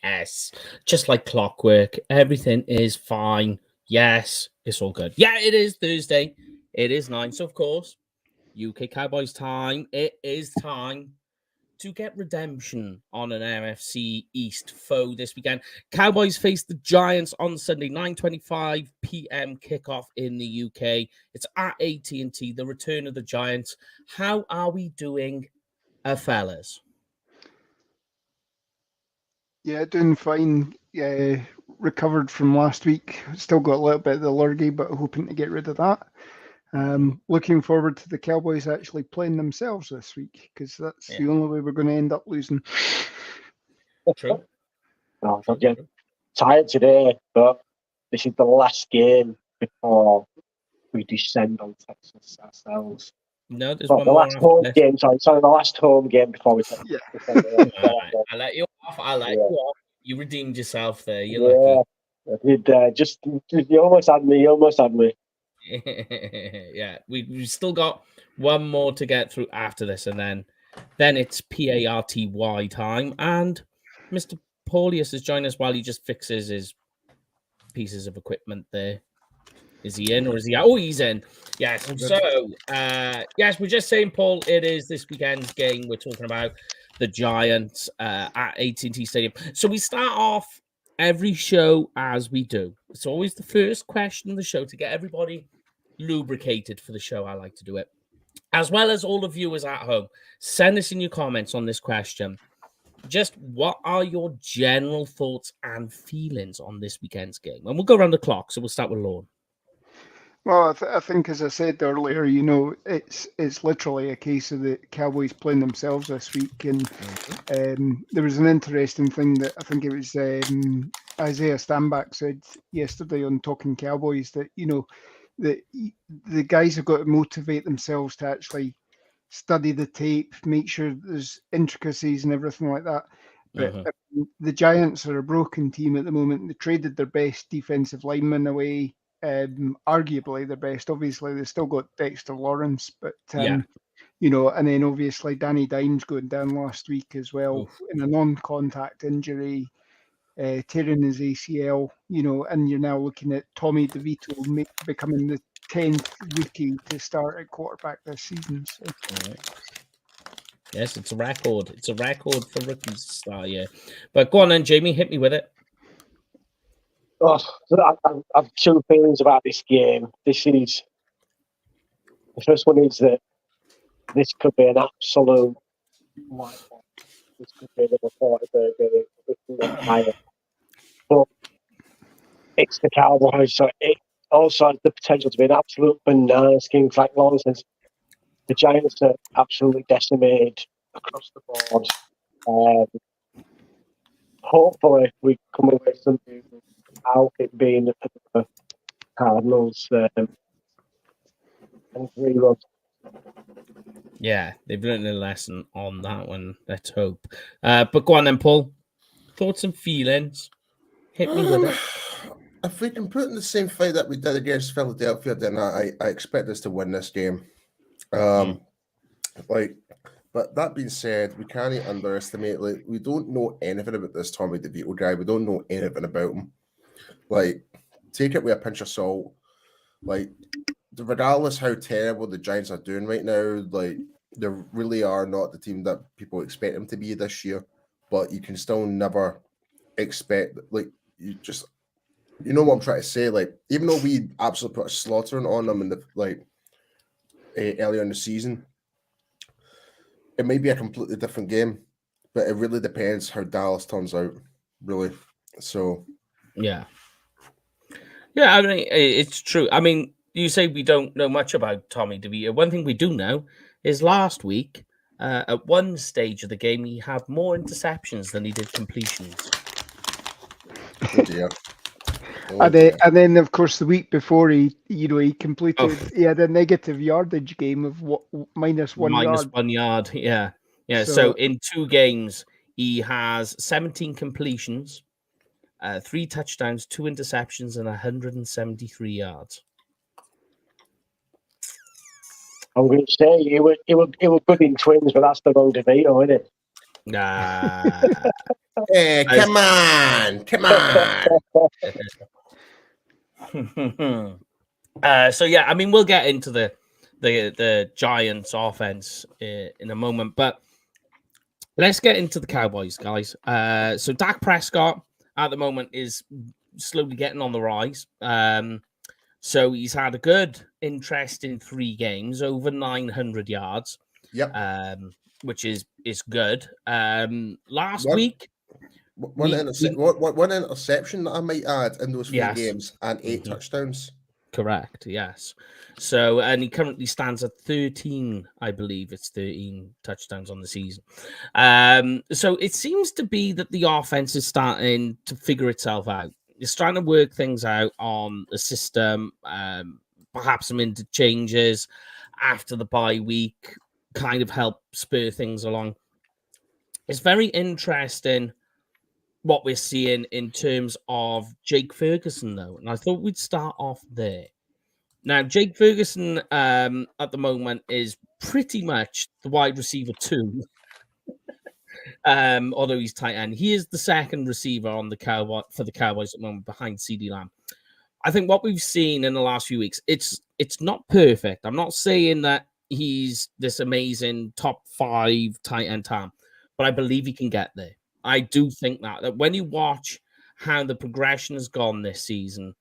Yes, just like clockwork. Everything is fine. Yes, it's all good. Yeah, it is Thursday. It is 9. So, of course, UK Cowboys time. It is time to get redemption on an NFC East foe this weekend. Cowboys face the Giants on Sunday, 9:25 p.m. kickoff in the UK. It's at AT&T, the return of the Giants. How are we doing, fellas? Yeah, doing fine. Recovered from last week. Still got a little bit of the lurgy, but hoping to get rid of that. Looking forward to the Cowboys actually playing themselves this week, because that's the only way we're going to end up losing. True. No, I'm getting tired today, but this is the last game before we descend on Texas ourselves. No, there's Well, one the more last home game. Sorry, the last home game before we. Right. I let you off. You off. You redeemed yourself there. You're lucky. I did. Just you almost had me. Yeah, we've still got one more to get through after this, and then it's PARTY time, and Mr. Paulius has joined us while he just fixes his pieces of equipment there. Is he in or is he out? Oh, he's in. Yes. So, yes, we're just saying, Paul, it is this weekend's game. We're talking about the Giants at AT&T Stadium. So we start off every show as we do. It's always the first question of the show to get everybody lubricated for the show. I like to do it. As well as all the viewers at home, send us in your comments on this question. Just what are your general thoughts and feelings on this weekend's game? And we'll go around the clock. So we'll start with Lorne. Well, I think, as I said earlier, it's literally a case of the Cowboys playing themselves this week. And there was an interesting thing that I think it was Isaiah Stanback said yesterday on Talking Cowboys, that the guys have got to motivate themselves to actually study the tape, make sure there's intricacies and everything like that. But the Giants are a broken team at the moment. They traded their best defensive lineman away. Arguably their best. Obviously, they've still got Dexter Lawrence, but and then obviously Danny Dimes going down last week as well in a non-contact injury, tearing his ACL. And you're now looking at Tommy DeVito becoming the 10th rookie to start at quarterback this season. So. Yes, it's a record. It's a record for rookies to start. Yeah, but go on then, Jamie. Hit me with it. I've two feelings about this game. The first one is that this could be an absolute whitewash. This could be another 40 game. But it's the Cowboys, so it also has the potential to be an absolute banana skin. Like Lauren says, the Giants are absolutely decimated across the board. Hopefully, we come away something out it being the Cardinals and 3 runs. Yeah, they've learned a lesson on that one. Let's hope. But go on then, Paul. Thoughts and feelings. Hit me with it. If we can put in the same fight that we did against Philadelphia, then I expect us to win this game. But that being said, we can't underestimate. We don't know anything about this Tommy DeVito guy. We don't know anything about him. Take it with a pinch of salt. Regardless how terrible the Giants are doing right now, they really are not the team that people expect them to be this year. But you can still never expect, you know what I'm trying to say. Even though we absolutely put a slaughtering on them in the earlier in the season, it may be a completely different game, but it really depends how Dallas turns out, really. So, yeah. I mean, it's true. I mean, you say we don't know much about Tommy DeVito. One thing we do know is last week, at one stage of the game, he had more interceptions than he did completions. Oh dear. And then, of course, the week before he completed, he had a negative yardage game of minus 1 yard. Minus 1 yard, yeah. So in 2 games, he has 17 completions, 3 touchdowns, 2 interceptions, and 173 yards. I'm going to say it were good in twins, but that's the wrong DeVito, isn't it? Nah. Hey, come on. So yeah, I mean, we'll get into the Giants offense in a moment, but let's get into the Cowboys, guys. So Dak Prescott at the moment is slowly getting on the rise. So he's had a good, interesting 3 games, over 900 yards. Yep. Which is good. Last One- week, One interception that I might add in those 3 games, and 8 touchdowns. Correct, yes. So, and he currently stands at 13, I believe it's 13 touchdowns on the season. So it seems to be that the offense is starting to figure itself out. It's trying to work things out on the system, perhaps some interchanges after the bye week, kind of help spur things along. It's very interesting what we're seeing in terms of Jake Ferguson, though, and I thought we'd start off there. Now, Jake Ferguson at the moment is pretty much the wide receiver 2, although he's tight end. He is the second receiver on the Cowboys at the moment, behind CeeDee Lamb. I think what we've seen in the last few weeks, it's not perfect. I'm not saying that he's this amazing top 5 tight end talent, but I believe he can get there. I do think that when you watch how the progression has gone this season,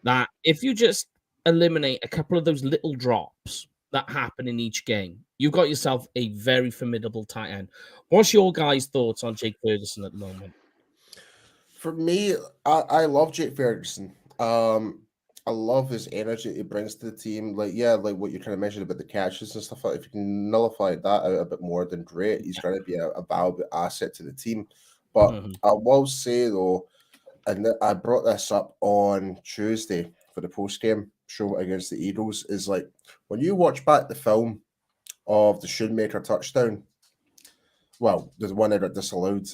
that if you just eliminate a couple of those little drops that happen in each game, you've got yourself a very formidable tight end. What's your guys' thoughts on Jake Ferguson at the moment? For me, I love Jake Ferguson. I love his energy he brings to the team. Like what you kind of mentioned about the catches and stuff like that. If you can nullify that out a bit more, then great. He's going to be a valuable asset to the team. But I will say, though, and I brought this up on Tuesday for the post-game show against the Eagles, is like when you watch back the film of the Shoemaker touchdown, well, the one that got disallowed.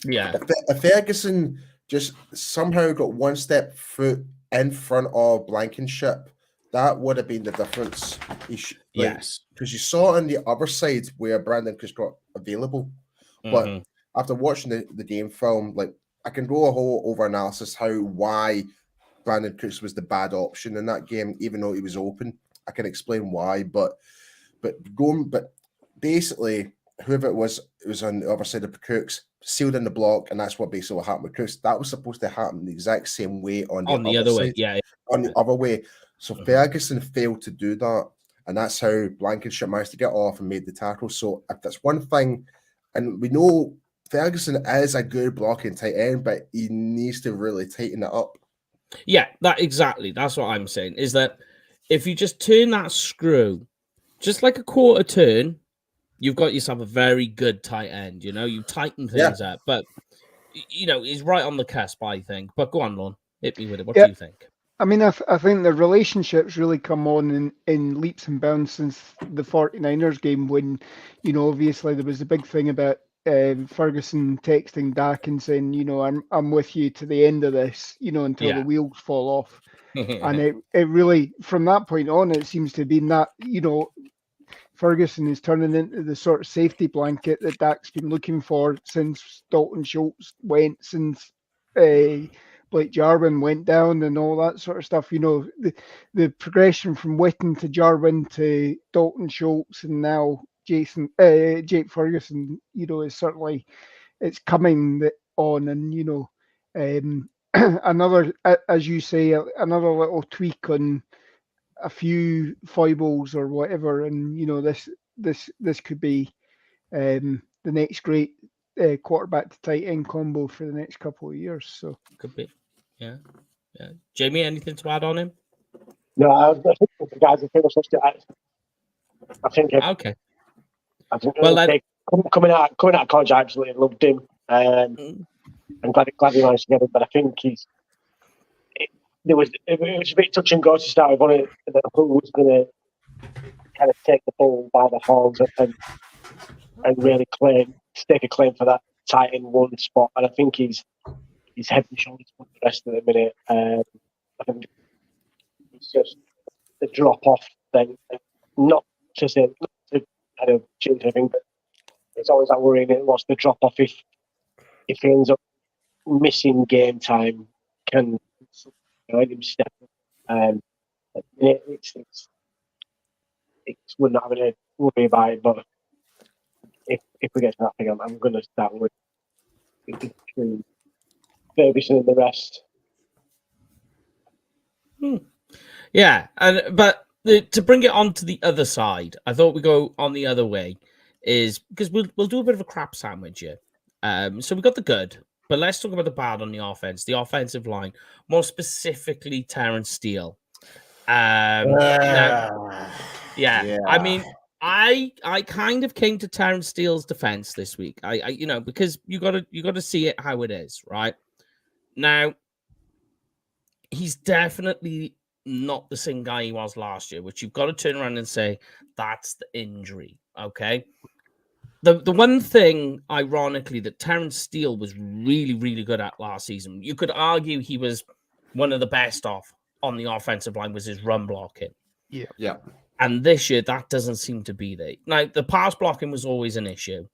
Yeah. If Ferguson just somehow got one step foot in front of Blankenship, that would have been the difference. Yes. Because you saw on the other side where Brandon Cooks got available. But after watching the game film, like I can do a whole over-analysis why Brandon Cooks was the bad option in that game, even though he was open. I can explain why, but basically whoever it was on the other side of Cooks, sealed in the block, and that's what basically happened with Cooks. That was supposed to happen the exact same way on the other way. Yeah, on the other way. So Ferguson failed to do that, and that's how Blankenship managed to get off and made the tackle. So if that's one thing, and we know Ferguson is a good blocking tight end, but he needs to really tighten it up. Yeah, that's what I'm saying, is that if you just turn that screw just like a quarter turn, you've got yourself a very good tight end. You know, you tighten things up, but you know, he's right on the cusp, I think. But go on, Lon, hit me with it. What do you think? I mean, I think the relationships really come on in leaps and bounds since the 49ers game, when, you know, obviously there was a big thing about Ferguson texting Dak and saying, you know, I'm with you to the end of this, you know, until the wheels fall off. And it really, from that point on, it seems to be that, you know, Ferguson is turning into the sort of safety blanket that Dak's been looking for since Dalton Schultz went, since Blake Jarwin went down and all that sort of stuff. You know, the progression from Witten to Jarwin to Dalton Schultz and now Jake Ferguson, you know, is certainly, it's coming on. And, you know, another, as you say, another little tweak on a few foibles or whatever, and you know, this could be the next great quarterback to tight end combo for the next couple of years. So could be, yeah. Jamie, anything to add on him? No, I think the guys are finished. I think okay. I think coming out of college, I absolutely loved him. I'm glad he managed to get it, but I think it was a bit touch and go to start with who was going to kind of take the bull by the horns and really stake a claim for that tight end 1 spot. And I think he's head and shoulders above the rest of the minute. I think it's just the drop off thing, not to kind of change anything, but it's always that worrying. What's the drop off if if he ends up missing game time, can let him step up. We're not having to worry about it, but if we get to that thing, I'm going to start with Ferguson and the rest. Yeah, but to bring it on to the other side, I thought we go on the other way, is because we'll do a bit of a crap sandwich here. So we got the good, but let's talk about the bad on the offense, the offensive line, more specifically Terrence Steele. Yeah. I mean, I kind of came to Terrence Steele's defense this week. I because you gotta see it how it is, right? Now, he's definitely not the same guy he was last year, which you've got to turn around and say that's the injury. Okay. The one thing, ironically, that Terrence Steele was really, really good at last season, you could argue he was one of the best off on the offensive line, was his run blocking. Yeah. And this year, that doesn't seem to be there. Now, the pass blocking was always an issue,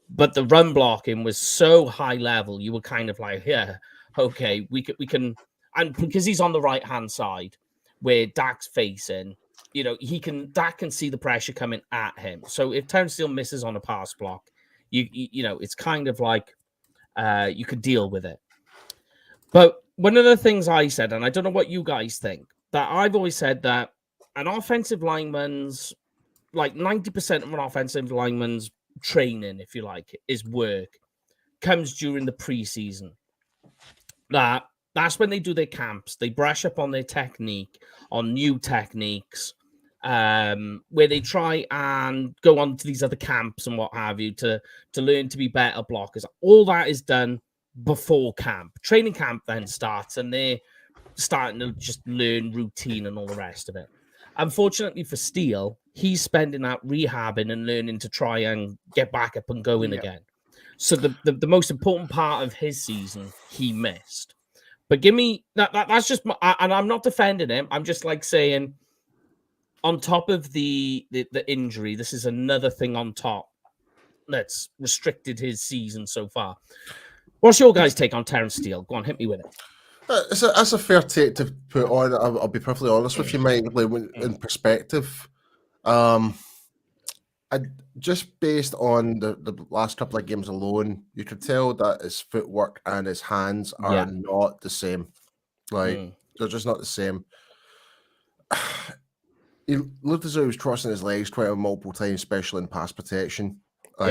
but the run blocking was so high level, you were kind of like, yeah, okay, we can, and because he's on the right hand side where Dak's facing, Dak can see the pressure coming at him. So if Terrence Steele misses on a pass block, it's kind of like you could deal with it. But one of the things I said, and I don't know what you guys think, that I've always said that an offensive lineman's, like 90% of an offensive lineman's training, if you like, is work, comes during the preseason. That's when they do their camps. They brush up on their technique, on new techniques, where they try and go on to these other camps and what have you to learn to be better blockers. All that is done before camp. Training camp then starts, and they're starting to just learn routine and all the rest of it. Unfortunately for Steele, he's spending that rehabbing and learning to try and get back up and going again. So the most important part of his season, he missed. But give me that's just and I'm not defending him. I'm just like saying, on top of the injury, this is another thing on top that's restricted his season so far. What's your guys' take on Terrence Steele? Go on, hit me with it. That's a fair take to put on. I'll be perfectly honest with you, Mike. Like, in perspective, just based on the last couple of games alone, you could tell that his footwork and his hands are not the same. Like, they're just not the same. He looked as though he was crossing his legs quite multiple times, especially in pass protection.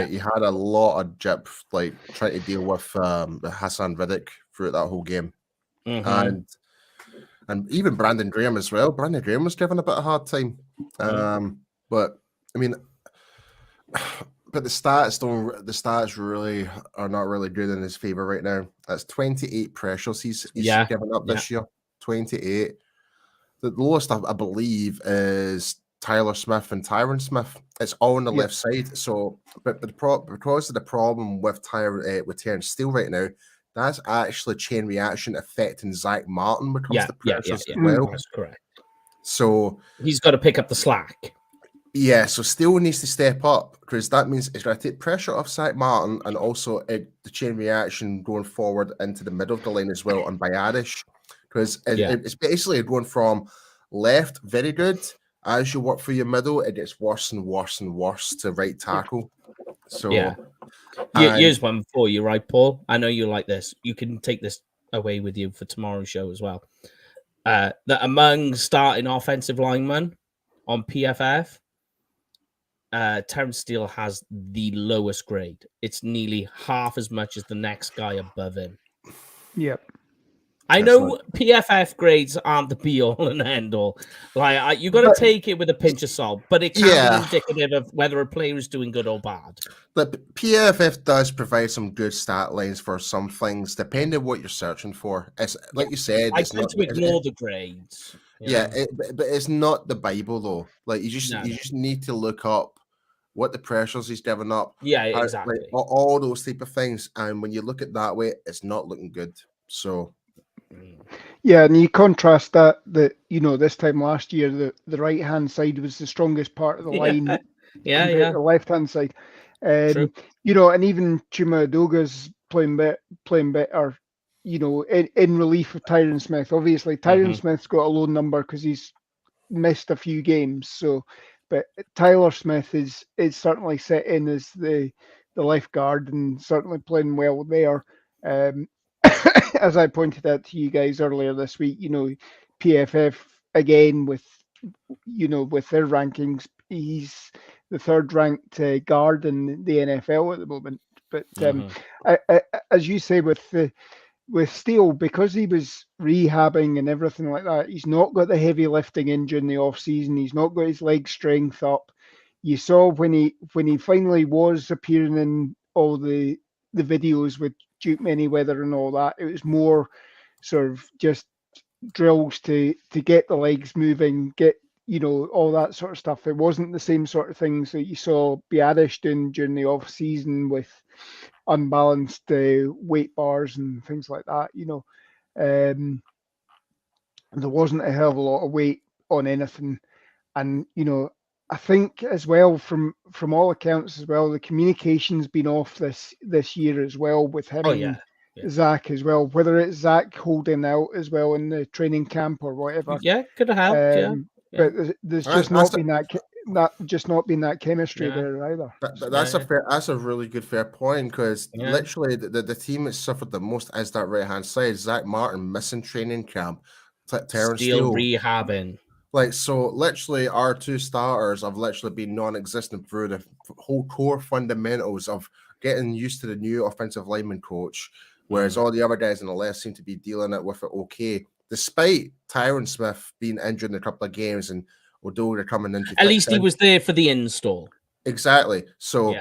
He had a lot of jip, like trying to deal with Hassan Riddick throughout that whole game. And even Brandon Graham as well. Brandon Graham was given a bit of a hard time. But I mean, but the stats really are not really good in his favor right now. That's 28 pressures he's given up this year. 28. The lowest I believe is Tyler Smith and Tyron Smith. It's all on the left side. So, but because of the problem with Terrence Steele right now, that's actually chain reaction affecting Zach Martin when it comes to pressures as well. That's correct. So he's got to pick up the slack. Yeah, so Steele needs to step up, because that means it's going to take pressure off Zach Martin, and also the chain reaction going forward into the middle of the line as well on Bayadish, because it's basically going from left very good. As you work through your middle, it gets worse and worse and worse to right tackle. So here's one for you, right, Paul? I know you like this. You can take this away with you for tomorrow's show as well. That among starting offensive linemen on PFF, Terrence Steele has the lowest grade. It's nearly half as much as the next guy above him. Yep. I know PFF grades aren't the be-all and end-all. Like, you got to take it with a pinch of salt, but it can be indicative of whether a player is doing good or bad. But PFF does provide some good stat lines for some things, depending on what you're searching for. It's like you said. I tend to ignore the grades. But it's not the Bible, though. Like, you just need to look up what the pressures he's given up. Yeah, exactly. Like, all those type of things. And when you look at that way, it's not looking good. So... Yeah, and you contrast that this time last year, the right hand side was the strongest part of the line. The left hand side. And even Chuma Adoga's playing better, you know, in relief of Tyron Smith. Obviously, Tyron Smith's got a low number because he's missed a few games. So, but Tyler Smith is certainly set in as the left guard and certainly playing well there. As I pointed out to you guys earlier this week, you know, PFF again with their rankings, he's the third ranked guard in the NFL at the moment. But as you say, with Steele, because he was rehabbing and everything like that, he's not got the heavy lifting in during the off season. He's not got his leg strength up. You saw when he finally was appearing in all the videos with Duke Manyweather and all that, it was more sort of just drills to get the legs moving, get, you know, all that sort of stuff. It wasn't the same sort of things that you saw Biadish doing during the off season with unbalanced weight bars and things like that. You know, there wasn't a hell of a lot of weight on anything, and you know, I think as well from all accounts as well, the communication's been off this year as well with him and Zach as well. Whether it's Zach holding out as well in the training camp or whatever, could have helped. But there's just not been that chemistry there either. That's a really good fair point, because literally the team that suffered the most is that right hand side. Zach Martin missing training camp, Terrence Steele rehabbing. Like, so literally our two starters have literally been non-existent through the whole core fundamentals of getting used to the new offensive lineman coach, whereas all the other guys in the left seem to be dealing with it okay, despite Tyron Smith being injured in a couple of games and O'Doyle coming in. At least he was there for the install. Exactly. So,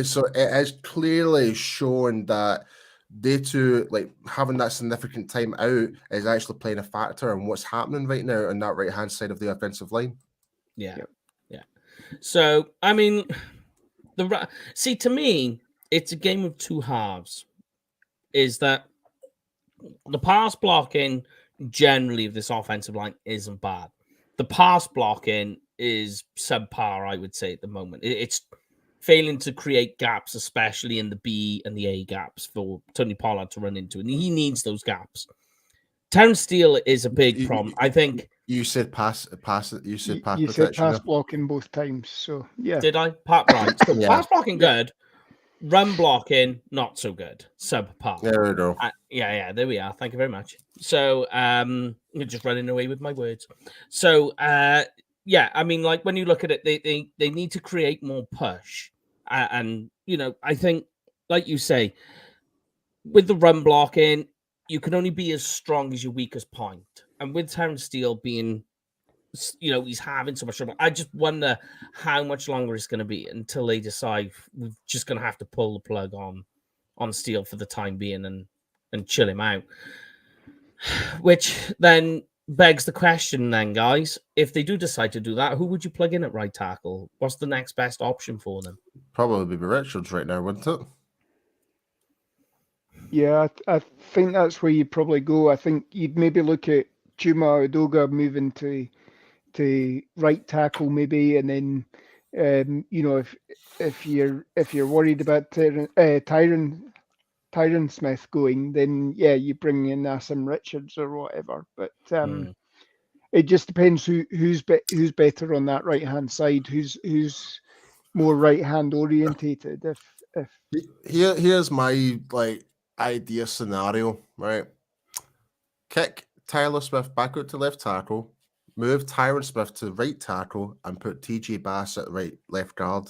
so it has clearly shown that they two, like, having that significant time out is actually playing a factor in what's happening right now on that right hand side of the offensive line. Yeah. So, I mean, to me, it's a game of two halves. Is that the pass blocking generally of this offensive line isn't bad. The pass blocking is subpar, I would say, at the moment. It's failing to create gaps, especially in the B and the A gaps for Tony Pollard to run into. And he needs those gaps. Terrence Steele is a big problem. I think you said pass protection. You said pass blocking both times. So yeah. Did I? Right. So pass blocking good. Run blocking, not so good. Subpar. There we go. There we are. Thank you very much. So, you're just running away with my words. So, I mean, like, when you look at it, they need to create more push. And, you know, I think, like you say, with the run blocking, you can only be as strong as your weakest point. And with Terrence Steele being, you know, he's having so much trouble. I just wonder how much longer it's going to be until they decide we're just going to have to pull the plug on Steele for the time being and chill him out. Which then begs the question then, guys, if they do decide to do that, who would you plug in at right tackle? What's the next best option for them? Probably be Richards right now, wouldn't it? Yeah, I think that's where you'd probably go. I think you'd maybe look at Chuma Udoga moving to right tackle maybe, and then you know, if you're worried about Tyron Smith going, then you bring in Asim Richards or whatever. But it just depends who's better on that right hand side, who's more right hand orientated. Here's my idea scenario, right? Kick Tyler Smith back out to left tackle, move Tyron Smith to right tackle, and put TJ Bass at left guard.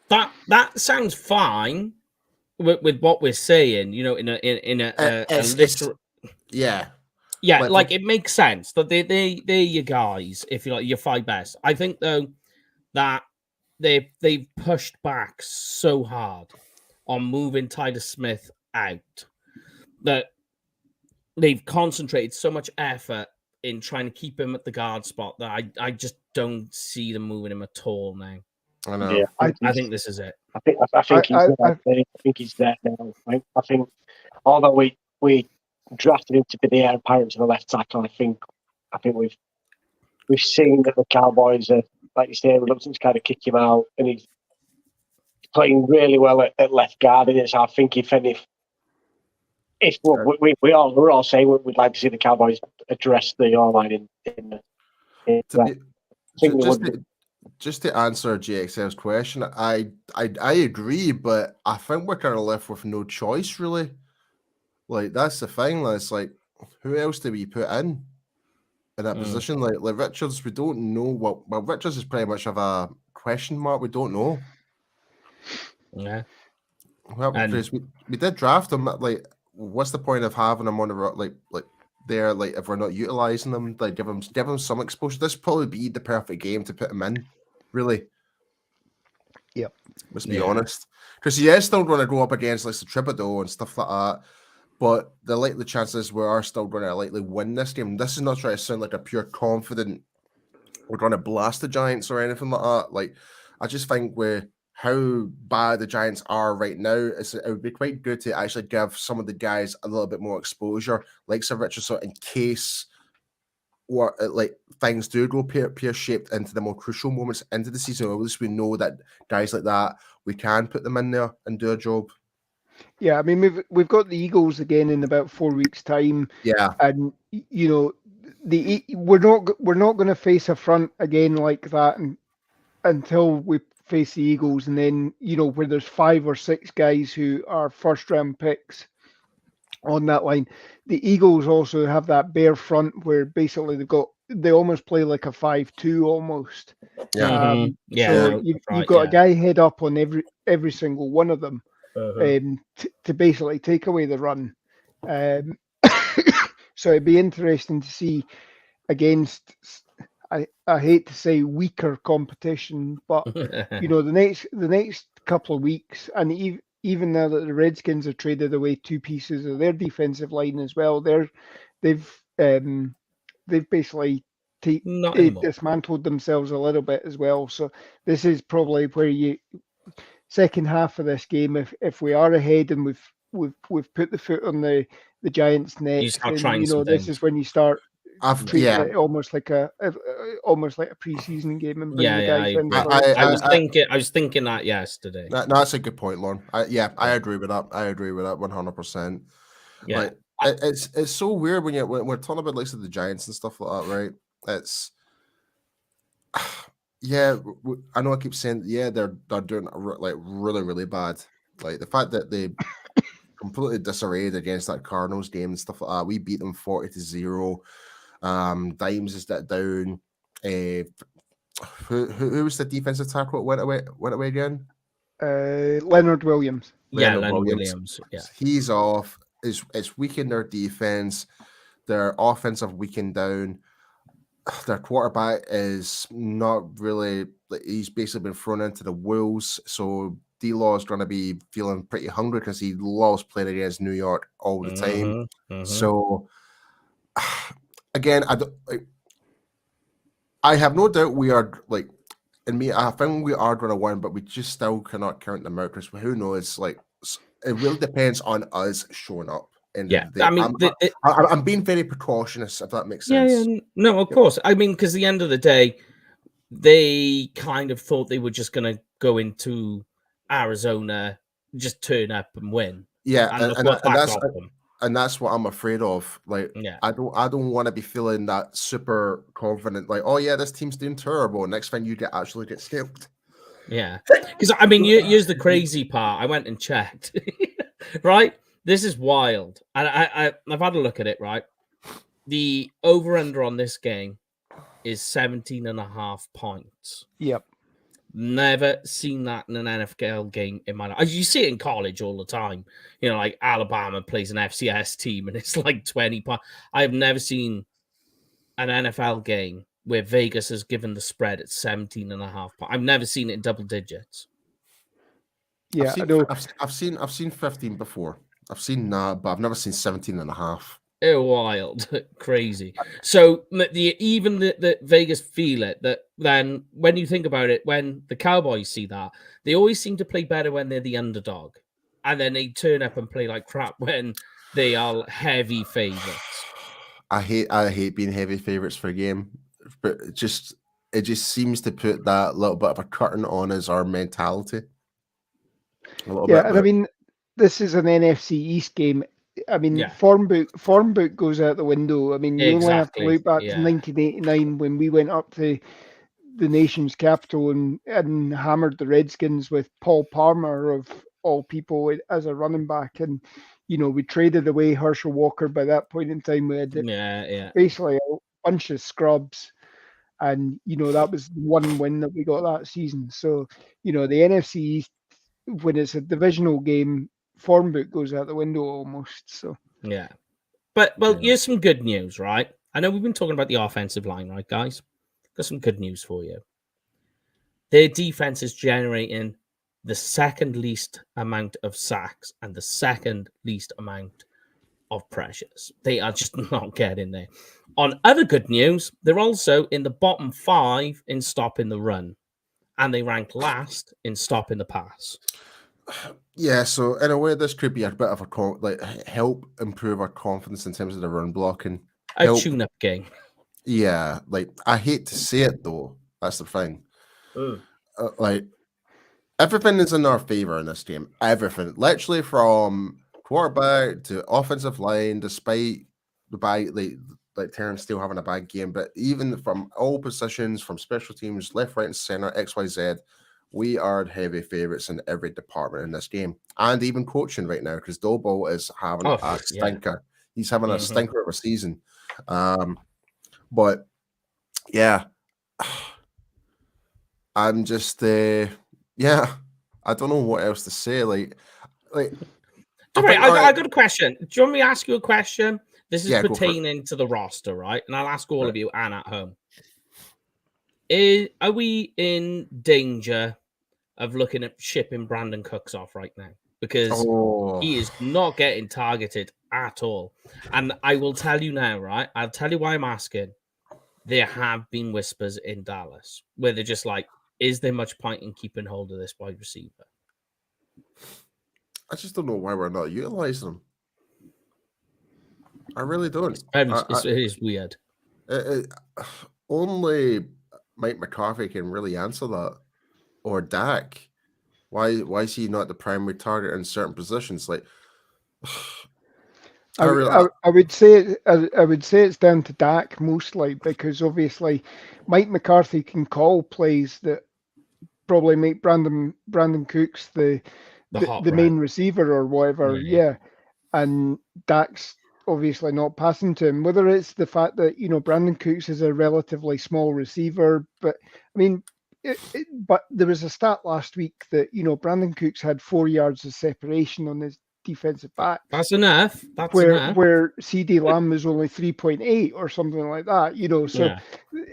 That sounds fine with what we're saying. You know, like it makes sense that they're your guys. If you like, your five best. I think though that they've pushed back so hard on moving Tyler Smith out that they've concentrated so much effort in trying to keep him at the guard spot that I just don't see them moving him at all now. I know. Yeah, I think this is it. I think he's there now. I think although we drafted him to be the heir apparent to the left tackle, I think we've seen that the Cowboys are, like you say, reluctant to kind of kick him out, and he's playing really well at left guard in it. So I think if we're all saying we'd like to see the Cowboys address the O-line just to answer JXL's question, I agree, but I think we're kind of left with no choice, really. Like, that's the thing. It's like, who else do we put in that position? Like Richards, we don't know what. Well, Richards is pretty much of a question mark. We don't know. Yeah. Well, because we did draft him. Like, what's the point of having him on the like there? Like, if we're not utilizing them, like give him some exposure. This would probably be the perfect game to put him in. Really. Yep. Let's be honest. Because he is still going to go up against like the Thibodeau and stuff like that. But the likely chances we are still going to likely win this game. This is not trying to sound like a pure confident we're going to blast the Giants or anything like that. Like, I just think with how bad the Giants are right now, it would be quite good to actually give some of the guys a little bit more exposure, like Sir Richardson, in case like things do go pear-shaped into the more crucial moments into the season. At least we know that guys like that, we can put them in there and do a job. Yeah, I mean we've got the Eagles again in about 4 weeks' time. Yeah, and you know we're not going to face a front again like that until we face the Eagles, and then where there's 5 or 6 guys who are first round picks on that line. The Eagles also have that bare front where basically they almost play like a 5-2 almost. Yeah. So you've got a guy head up on every single one of them. To basically take away the run. So it'd be interesting to see against, I hate to say weaker competition, but the next couple of weeks, and even now that the Redskins have traded away 2 pieces of their defensive line as well, they've basically dismantled themselves a little bit as well. So this is probably where second half of this game, if we are ahead and we've put the foot on the Giants' neck, this is when you start treating it almost like a preseason game and bring the guys in. I was thinking that yesterday. That's a good point, Lauren. I agree with that. I agree with that 100%. Yeah, like, it's so weird when we're talking about like the Giants and stuff like that, right? It's yeah, I know I keep saying they're doing like really, really bad. Like the fact that they completely disarrayed against that Cardinals game and stuff like that. We beat them 40-0. Dimes is that down. Who was the defensive tackle that went away again? Leonard Williams. Leonard Williams. Yeah, he's off. It's weakened their defense. Their offensive weakened down. Their quarterback is not really. He's basically been thrown into the wolves. So D-Law is going to be feeling pretty hungry because he loves playing against New York all the time. So again, I have no doubt we are like, I think we are going to win, but we just still cannot count them out because who knows? Like, it really depends on us showing up. And I mean, I'm being very precautious, if that makes sense. Yeah, no, of course. I mean, because at the end of the day, they kind of thought they were just going to go into Arizona, just turn up and win. Yeah, and that's what I'm afraid of. Like, I don't want to be feeling that super confident. Like, oh yeah, this team's doing terrible. Next thing you actually get scalped. Yeah, because I mean, here's the crazy part. I went and checked. Right, this is wild, and I've had a look at it. Right, the over/under on this game is 17.5 points. Yep. Never seen that in an NFL game in my life. You see it in college all the time. Like Alabama plays an FCS team and it's like 20 points. I have never seen an NFL game where Vegas has given the spread at 17.5 points. I've never seen it in double digits. Yeah, I've seen 15 before. I've seen that, but I've never seen 17.5. Wild, crazy. So even the Vegas feel it. That then when you think about it, when the Cowboys see that, they always seem to play better when they're the underdog, and then they turn up and play like crap when they are heavy favorites. I hate being heavy favorites for a game, but it just seems to put that little bit of a curtain on as our mentality. a little Yeah, bit. and I mean, this is an NFC East game. I mean, Yeah. form book goes out the window. I mean, you only have to Exactly, look back to yeah. 1989 when we went up to the nation's capital and hammered the Redskins with Paul Palmer of all people as a running back, and we traded away Herschel Walker. By that point in time, we had Yeah. basically a bunch of scrubs, and that was one win that we got that season. So the NFC East, when it's a divisional game, form book goes out the window almost. So Yeah. But here's some good news, right? I know we've been talking about the offensive line, right, guys? Got some good news for you. Their defense is generating the second least amount of sacks and the second least amount of pressures. They are just not getting there. On other good news, they're also in the bottom 5 in stopping the run, and they rank last in stopping the pass. Yeah, so in a way, this could be a bit of a help improve our confidence in terms of the run blocking. A tune-up game. Yeah, I hate to say it though. That's the thing. Everything is in our favor in this game. Everything, literally from quarterback to offensive line, despite the bad, like Terrence still having a bad game, but even from all positions, from special teams, left, right, and center, XYZ, we are heavy favorites in every department in this game, and even coaching right now because Dobo is having a stinker. Yeah. He's having a stinker of a season. But yeah, I'm just I don't know what else to say. All right, I got a question. Do you want me to ask you a question? This is pertaining to the roster, right? And I'll ask all of you and at home. Are we in danger of looking at shipping Brandon Cooks off right now? Because he is not getting targeted at all. And I will tell you now, right? I'll tell you why I'm asking. There have been whispers in Dallas where they're just like, is there much point in keeping hold of this wide receiver? I just don't know why we're not utilizing him. I really don't. It is weird. Only Mike McCarthy can really answer that, or Dak. Why is he not the primary target in certain positions? I would say it's down to Dak mostly, because obviously Mike McCarthy can call plays that probably make Brandon Cooks the main receiver or whatever. Yeah. And Dak's obviously not passing to him. Whether it's the fact that Brandon Cooks is a relatively small receiver, but I mean, but there was a stat last week that Brandon Cooks had 4 yards of separation on his defensive back. That's enough. Where CD Lamb was only 3.8 or something like that. So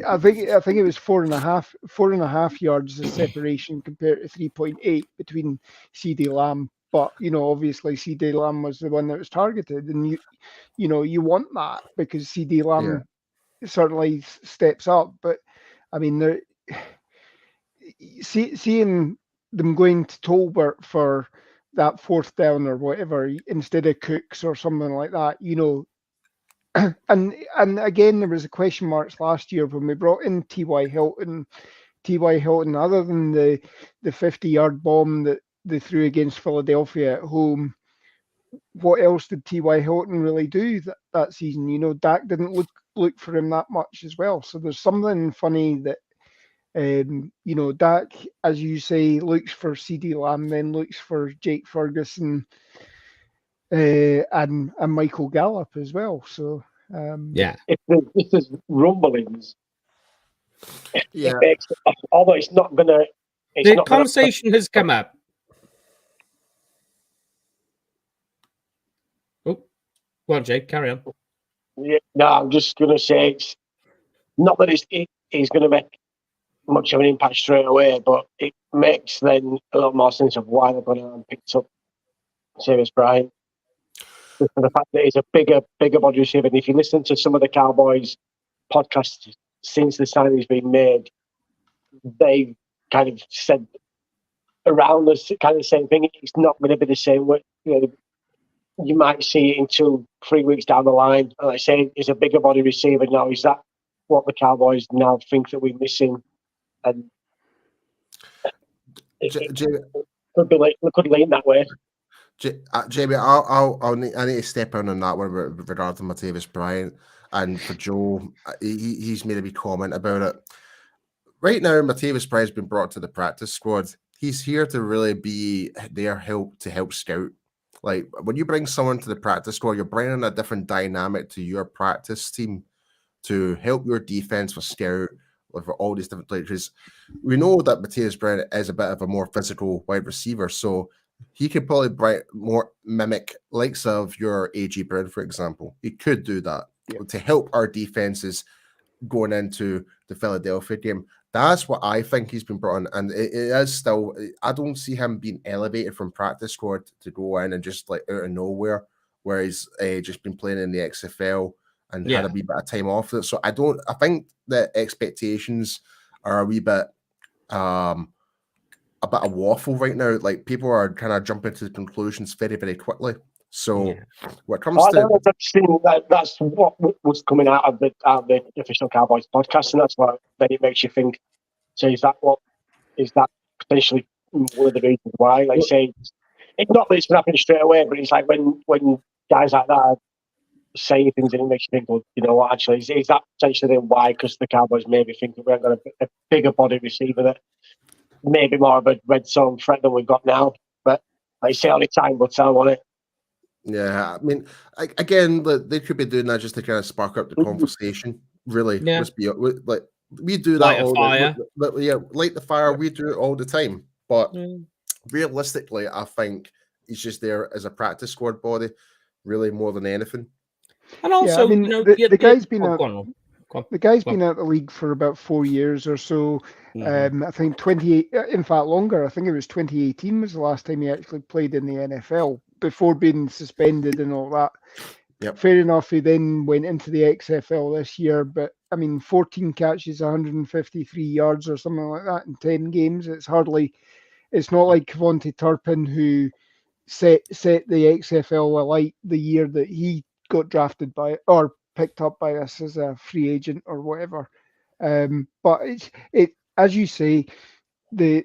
I think it was 4.5 yards of separation compared to 3.8 between CD Lamb. But obviously CD Lamb was the one that was targeted, and you want that because CD Lamb certainly steps up. But I mean, seeing them going to Tolbert for that 4th down or whatever instead of Cooks or something like that, and again there was a question marks last year when we brought in T.Y. Hilton, other than the 50-yard bomb that they threw against Philadelphia at home. What else did T.Y. Hilton really do that season? Dak didn't look for him that much as well. So there's something funny that Dak, as you say, looks for CD Lamb, then looks for Jake Ferguson and Michael Gallup as well. So if there's rumblings, although it's not gonna. The conversation has come up. Oh, go on, Jake. Carry on. Yeah, no, I'm just gonna say it's not that he's gonna make much of an impact straight away, but it makes then a lot more sense of why they've gone out and picked up Service Bryant. For the fact that he's a bigger body receiver. And if you listen to some of the Cowboys podcasts since the signing's been made, they kind of said around the kind of the same thing. It's not going to be the same way. You might see it in 2-3 weeks down the line. And like I say, he's a bigger body receiver now. Is that what the Cowboys now think that we're missing? And could lean that way. Jamie, I need to step in on that one with regard to Martavis Bryant, and for Joe, he's made a wee comment about it. Right now, Martavis Bryant's been brought to the practice squad. He's here to really be their help to help scout. Like when you bring someone to the practice squad, you're bringing a different dynamic to your practice team to help your defense for scout, for all these different players. We know that Martavis Bryant is a bit of a more physical wide receiver, so he could probably more mimic likes of your A.J. Brown, for example. He could do that to help our defenses going into the Philadelphia game. That's what I think he's been brought on, and it is still. I don't see him being elevated from practice squad to go in and just like out of nowhere, where he's just been playing in the XFL and had a wee bit of time off it. So I think the expectations are a wee bit of waffle right now. Like people are kind of jumping to conclusions very, very quickly. So when it comes to that's what was coming out of the official Cowboys podcast, and that's what then it makes you think. So is that potentially one of the reasons why? Like say, it's not that it's been happening straight away, but it's like when guys like that say things, and it makes you think, well, you know what? Actually, is that potentially then why? Because the Cowboys maybe think that we're going to a bigger body receiver that maybe more of a red zone threat than we've got now. But like you say, only time will tell on it. Yeah, I mean, again, they could be doing that just to kind of spark up the conversation. Really, let's be like we do that all light the fire. We do it all the time, but realistically, I think he's just there as a practice squad body, really more than anything. And also, the guy's been the guy's been out of the league for about 4 years or so. I think 28, in fact, longer. I think it was 2018 was the last time he actually played in the NFL before being suspended and all that. Yep. Fair enough. He then went into the XFL this year, but I mean, 14 catches, 153 yards or something like that in 10 games. It's not like Kevontae Turpin, who set the XFL alight the year that he got drafted by or picked up by us as a free agent or whatever. But it as you say, the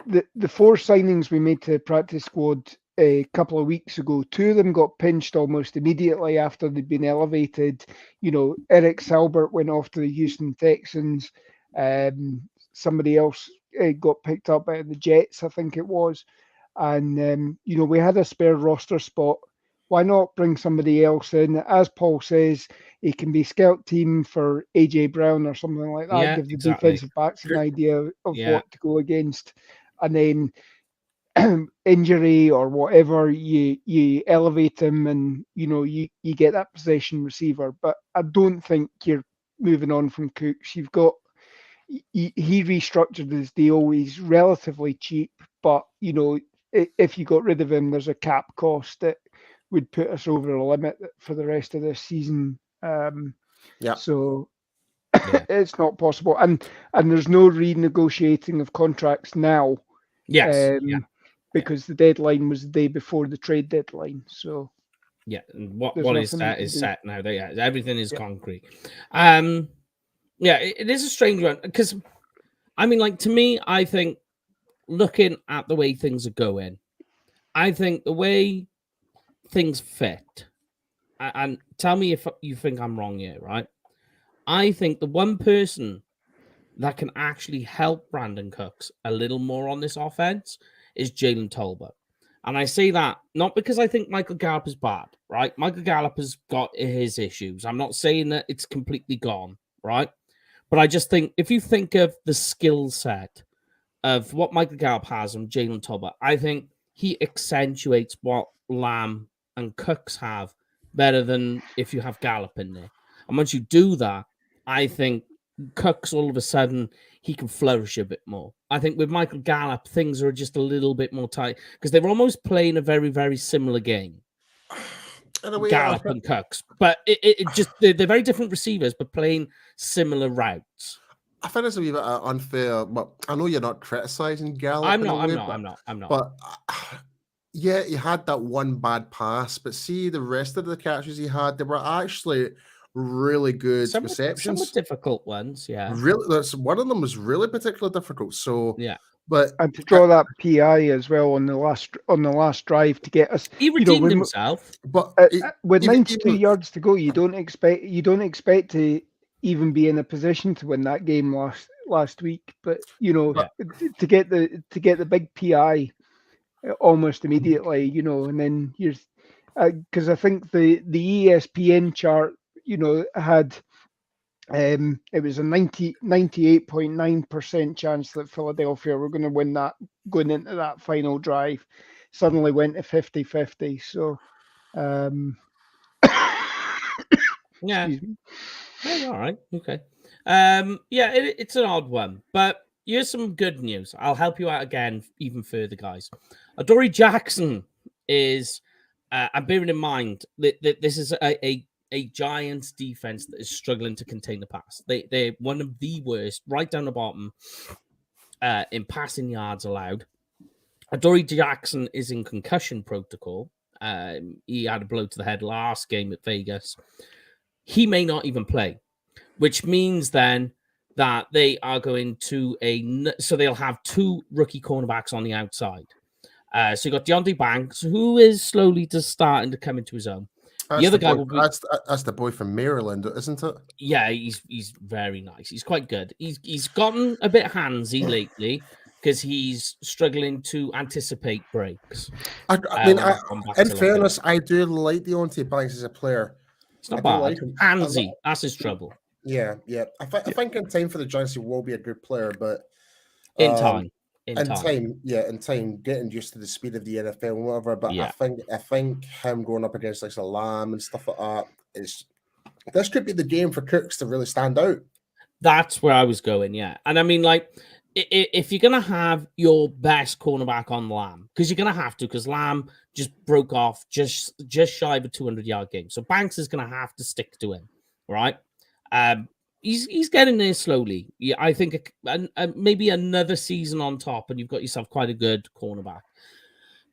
4 signings we made to the practice squad a couple of weeks ago, 2 of them got pinched almost immediately after they'd been elevated. You know, Eric Salbert went off to the Houston Texans. Somebody else got picked up by the Jets, I think it was. And, we had a spare roster spot. Why not bring somebody else in? As Paul says, he can be scout team for A.J. Brown or something like that. Give the defensive backs an idea of what to go against. And then injury or whatever, you elevate him and, you get that possession receiver. But I don't think you're moving on from Cooks. You've got... He restructured his deal. He's relatively cheap, but, if you got rid of him, there's a cap cost that would put us over the limit for the rest of this season. So it's not possible, and there's no renegotiating of contracts now. Because the deadline was the day before the trade deadline. So what is set is set now. Everything is concrete. It is a strange one because, I mean, like to me, I think looking at the way things are going, I think the way things fit, and tell me if you think I'm wrong here, right? I think the one person that can actually help Brandon Cooks a little more on this offense is Jalen Tolbert. And I say that not because I think Michael Gallup is bad, right? Michael Gallup has got his issues. I'm not saying that it's completely gone, right? But I just think if you think of the skill set of what Michael Gallup has and Jalen Tolbert, I think he accentuates what Lamb and Cooks have better than if you have Gallup in there. And once you do that, I think Cooks, all of a sudden, he can flourish a bit more. I think with Michael Gallup, things are just a little bit more tight because they're almost playing a very, very similar game. Gallup and Cooks. But it just, they're very different receivers, but playing similar routes. I find it's a wee bit unfair, but I know you're not criticizing Gallup. I'm not. But yeah, he had that one bad pass, but see the rest of the catches he had, they were actually really good receptions. Some were difficult ones, yeah. Really, one of them was really particularly difficult. So yeah, But and to draw that PI as well on the last drive to get us. He redeemed himself. But with even- 92 yards to go, you don't expect to even be in a position to win that game last week. But to get the big PI almost immediately, and then you're because I think the ESPN chart, had it was a 98.9% chance that Philadelphia were going to win that going into that final drive. Suddenly went to 50-50. So, Yeah. excuse me. Oh, all right. Okay. It's an odd one, but here's some good news. I'll help you out again even further, guys. Adoree Jackson is, I'm bearing in mind that this is a Giants defense that is struggling to contain the pass. They're one of the worst, right down the bottom, in passing yards allowed. Adoree Jackson is in concussion protocol. He had a blow to the head last game at Vegas. He may not even play, which means then that they are going to so they'll have two rookie cornerbacks on the outside. So you got Deontay Banks, who is slowly just starting to come into his own. The other guy will be that's the boy from Maryland, isn't it? Yeah, he's very nice. He's quite good. He's gotten a bit handsy lately because he's struggling to anticipate breaks. In fairness, I do like Deontay Banks as a player. It's not bad. Handsy, that's his trouble. Yeah. I think in time for the Giants, he will be a good player, but in time, getting used to the speed of the NFL and whatever. But I think him going up against like a Lamb and stuff like that this could be the game for Cooks to really stand out. That's where I was going, yeah. And I mean, like, if you're gonna have your best cornerback on Lamb, because you're gonna have to, because Lamb just broke off just shy of a 200-yard game, so Banks is gonna have to stick to him, right? He's getting there slowly. Yeah, I think maybe another season on top, and you've got yourself quite a good cornerback.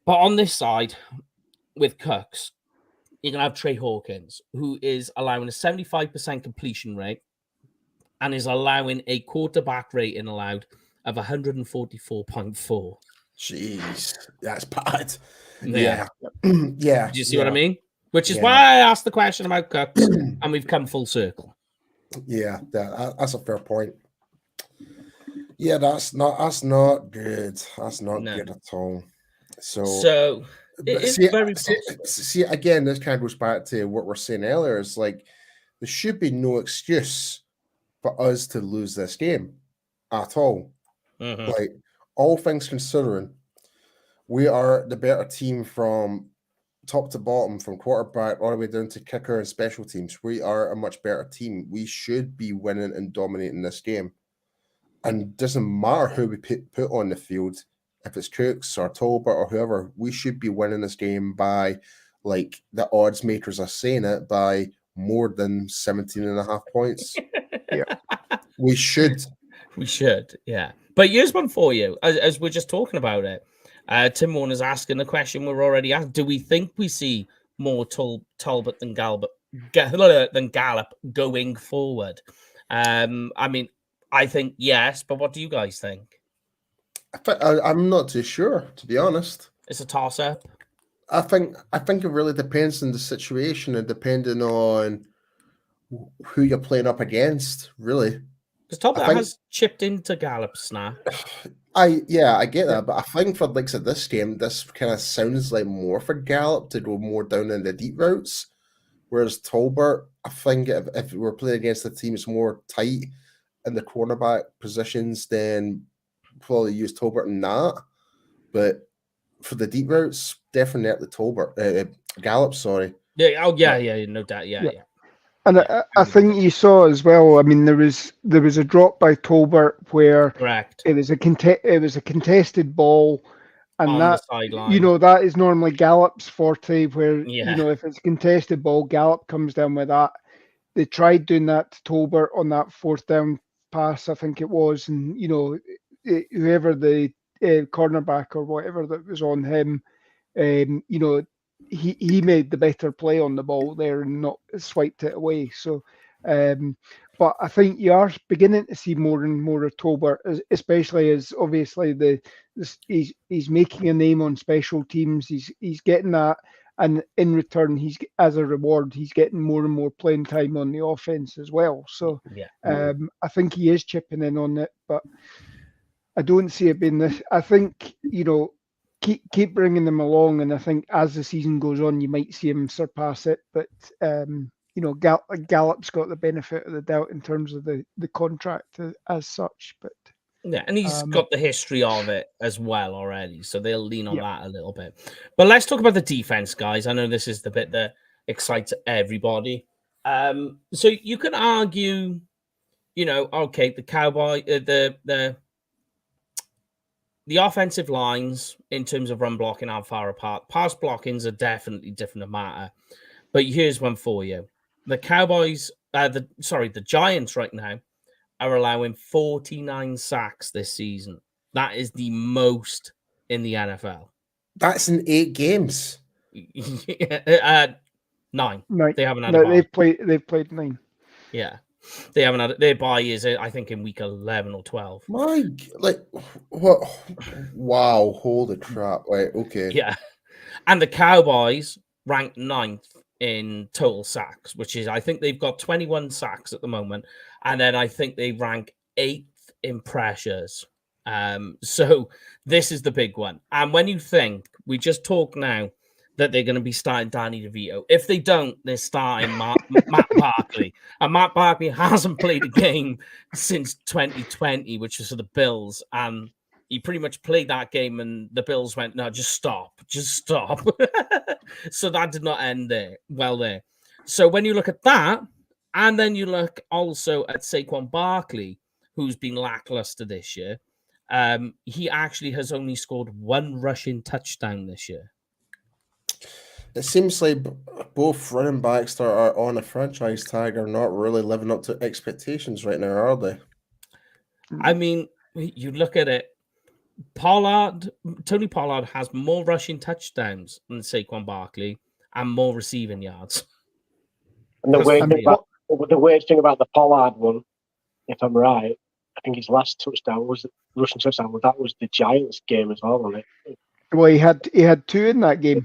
But on this side, with Cooks, you're gonna have Trey Hawkins, who is allowing a 75% completion rate, and is allowing a quarterback rating allowed of 144.4. Jeez, that's bad. Yeah. Yeah. Do you see what I mean? Which is why I asked the question about Cooks, and we've come full circle. Yeah, that's a fair point. Yeah, that's not good. That's not good at all. So it's very see again, this kind of goes back to what we're saying earlier. It's like there should be no excuse for us to lose this game at all. Mm-hmm. Like, all things considering, we are the better team from top to bottom, from quarterback all the way down to kicker and special teams. We are a much better team. We should be winning and dominating this game. And it doesn't matter who we put on the field, if it's Cooks or Tolbert or whoever, we should be winning this game by, like the odds makers are saying it, by more than 17.5 points. Yeah. We should. Yeah. But here's one for you, as we're just talking about it. Tim Warner's asking the question we're already asked. Do we think we see more Talbot than Gallup going forward? I mean, I think yes, but what do you guys think? I'm not too sure, to be honest. It's a toss-up. I think it really depends on the situation and depending on who you're playing up against, really. Because Talbot has chipped into Gallup's snap. I get that, but I think for likes of this game, this kind of sounds like more for Gallup to go more down in the deep routes, whereas Tolbert, I think if we're playing against a team that's more tight in the cornerback positions, then probably use Tolbert in that. But for the deep routes, definitely Gallup. Sorry. Yeah. No doubt. Yeah. And I think you saw as well. I mean, there was a drop by Tolbert where correct. It was a contested ball, and on that the sideline. That is normally Gallup's forte. Where Yeah. If it's a contested ball, Gallup comes down with that. They tried doing that to Tolbert on that fourth down pass, I think it was, and whoever the cornerback or whatever that was on him, he made the better play on the ball there and not swiped it away. So, But I think you are beginning to see more and more of Tolbert, especially as obviously he's making a name on special teams. He's getting that, and in return, as a reward, he's getting more and more playing time on the offense as well. So I think he is chipping in on it, but I don't see it being this. I think keep bringing them along, and I think as the season goes on, you might see him surpass it. But Gallup's got the benefit of the doubt in terms of the contract as such. But yeah, and he's got the history of it as well already, so they'll lean on that a little bit. But let's talk about the defense, guys. I know this is the bit that excites everybody. So you can argue, okay, the Cowboy, the offensive lines in terms of run blocking are far apart. Pass blockings are definitely different matter. But here's one for you: the Cowboys, the Giants right now are allowing 49 sacks this season. That is the most in the NFL. That's in 8 games. 9. They haven't had a bye. They've played 9. Yeah. They haven't had their bye is, I think, in week 11 or 12. What? Wow, holy crap. Right, okay. Yeah. And the Cowboys ranked 9th in total sacks, which is, I think they've got 21 sacks at the moment. And then I think they rank 8th in pressures. So this is the big one. And when you think, we just talked now that they're going to be starting Danny DeVito. If they don't, they're starting Matt Barkley. And Matt Barkley hasn't played a game since 2020, which was for the Bills. And he pretty much played that game and the Bills went, no, just stop. So that did not end there. So when you look at that, and then you look also at Saquon Barkley, who's been lackluster this year, he actually has only scored 1 rushing touchdown this year. It seems like both running backs that are on a franchise tag are not really living up to expectations right now, are they? I mean, you look at it, Tony Pollard has more rushing touchdowns than Saquon Barkley and more receiving yards. And the weird thing about the Pollard one, if I'm right, I think his last touchdown was rushing touchdown. That was the Giants game as well, wasn't it? Well, he had 2 in that game.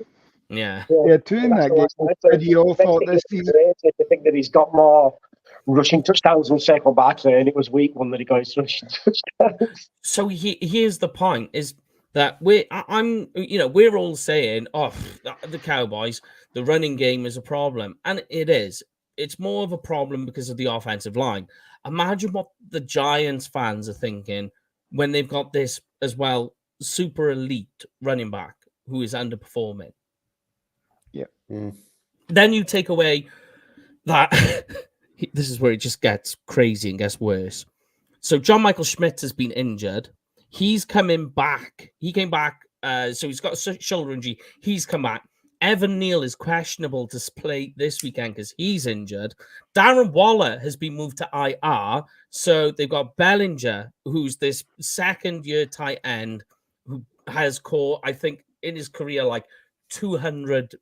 Yeah. He had 2 in that game. And you all thought this season. I think that he's got more rushing touchdowns than Saquon Barkley, and it was week 1 that he got his rushing touchdowns. So here's the point: is that we're all saying, oh, the Cowboys, the running game is a problem, and it is. It's more of a problem because of the offensive line. Imagine what the Giants fans are thinking when they've got this as well, super elite running back who is underperforming. Yeah. Then you take away that this is where it just gets crazy and gets worse. So John Michael Schmitz has been injured. He's coming back. He came back. So he's got a shoulder injury. He's come back. Evan Neal is questionable to play this weekend because he's injured. Darren Waller has been moved to IR. So they've got Bellinger, who's this second-year tight end who has caught, I think, in his career, like 200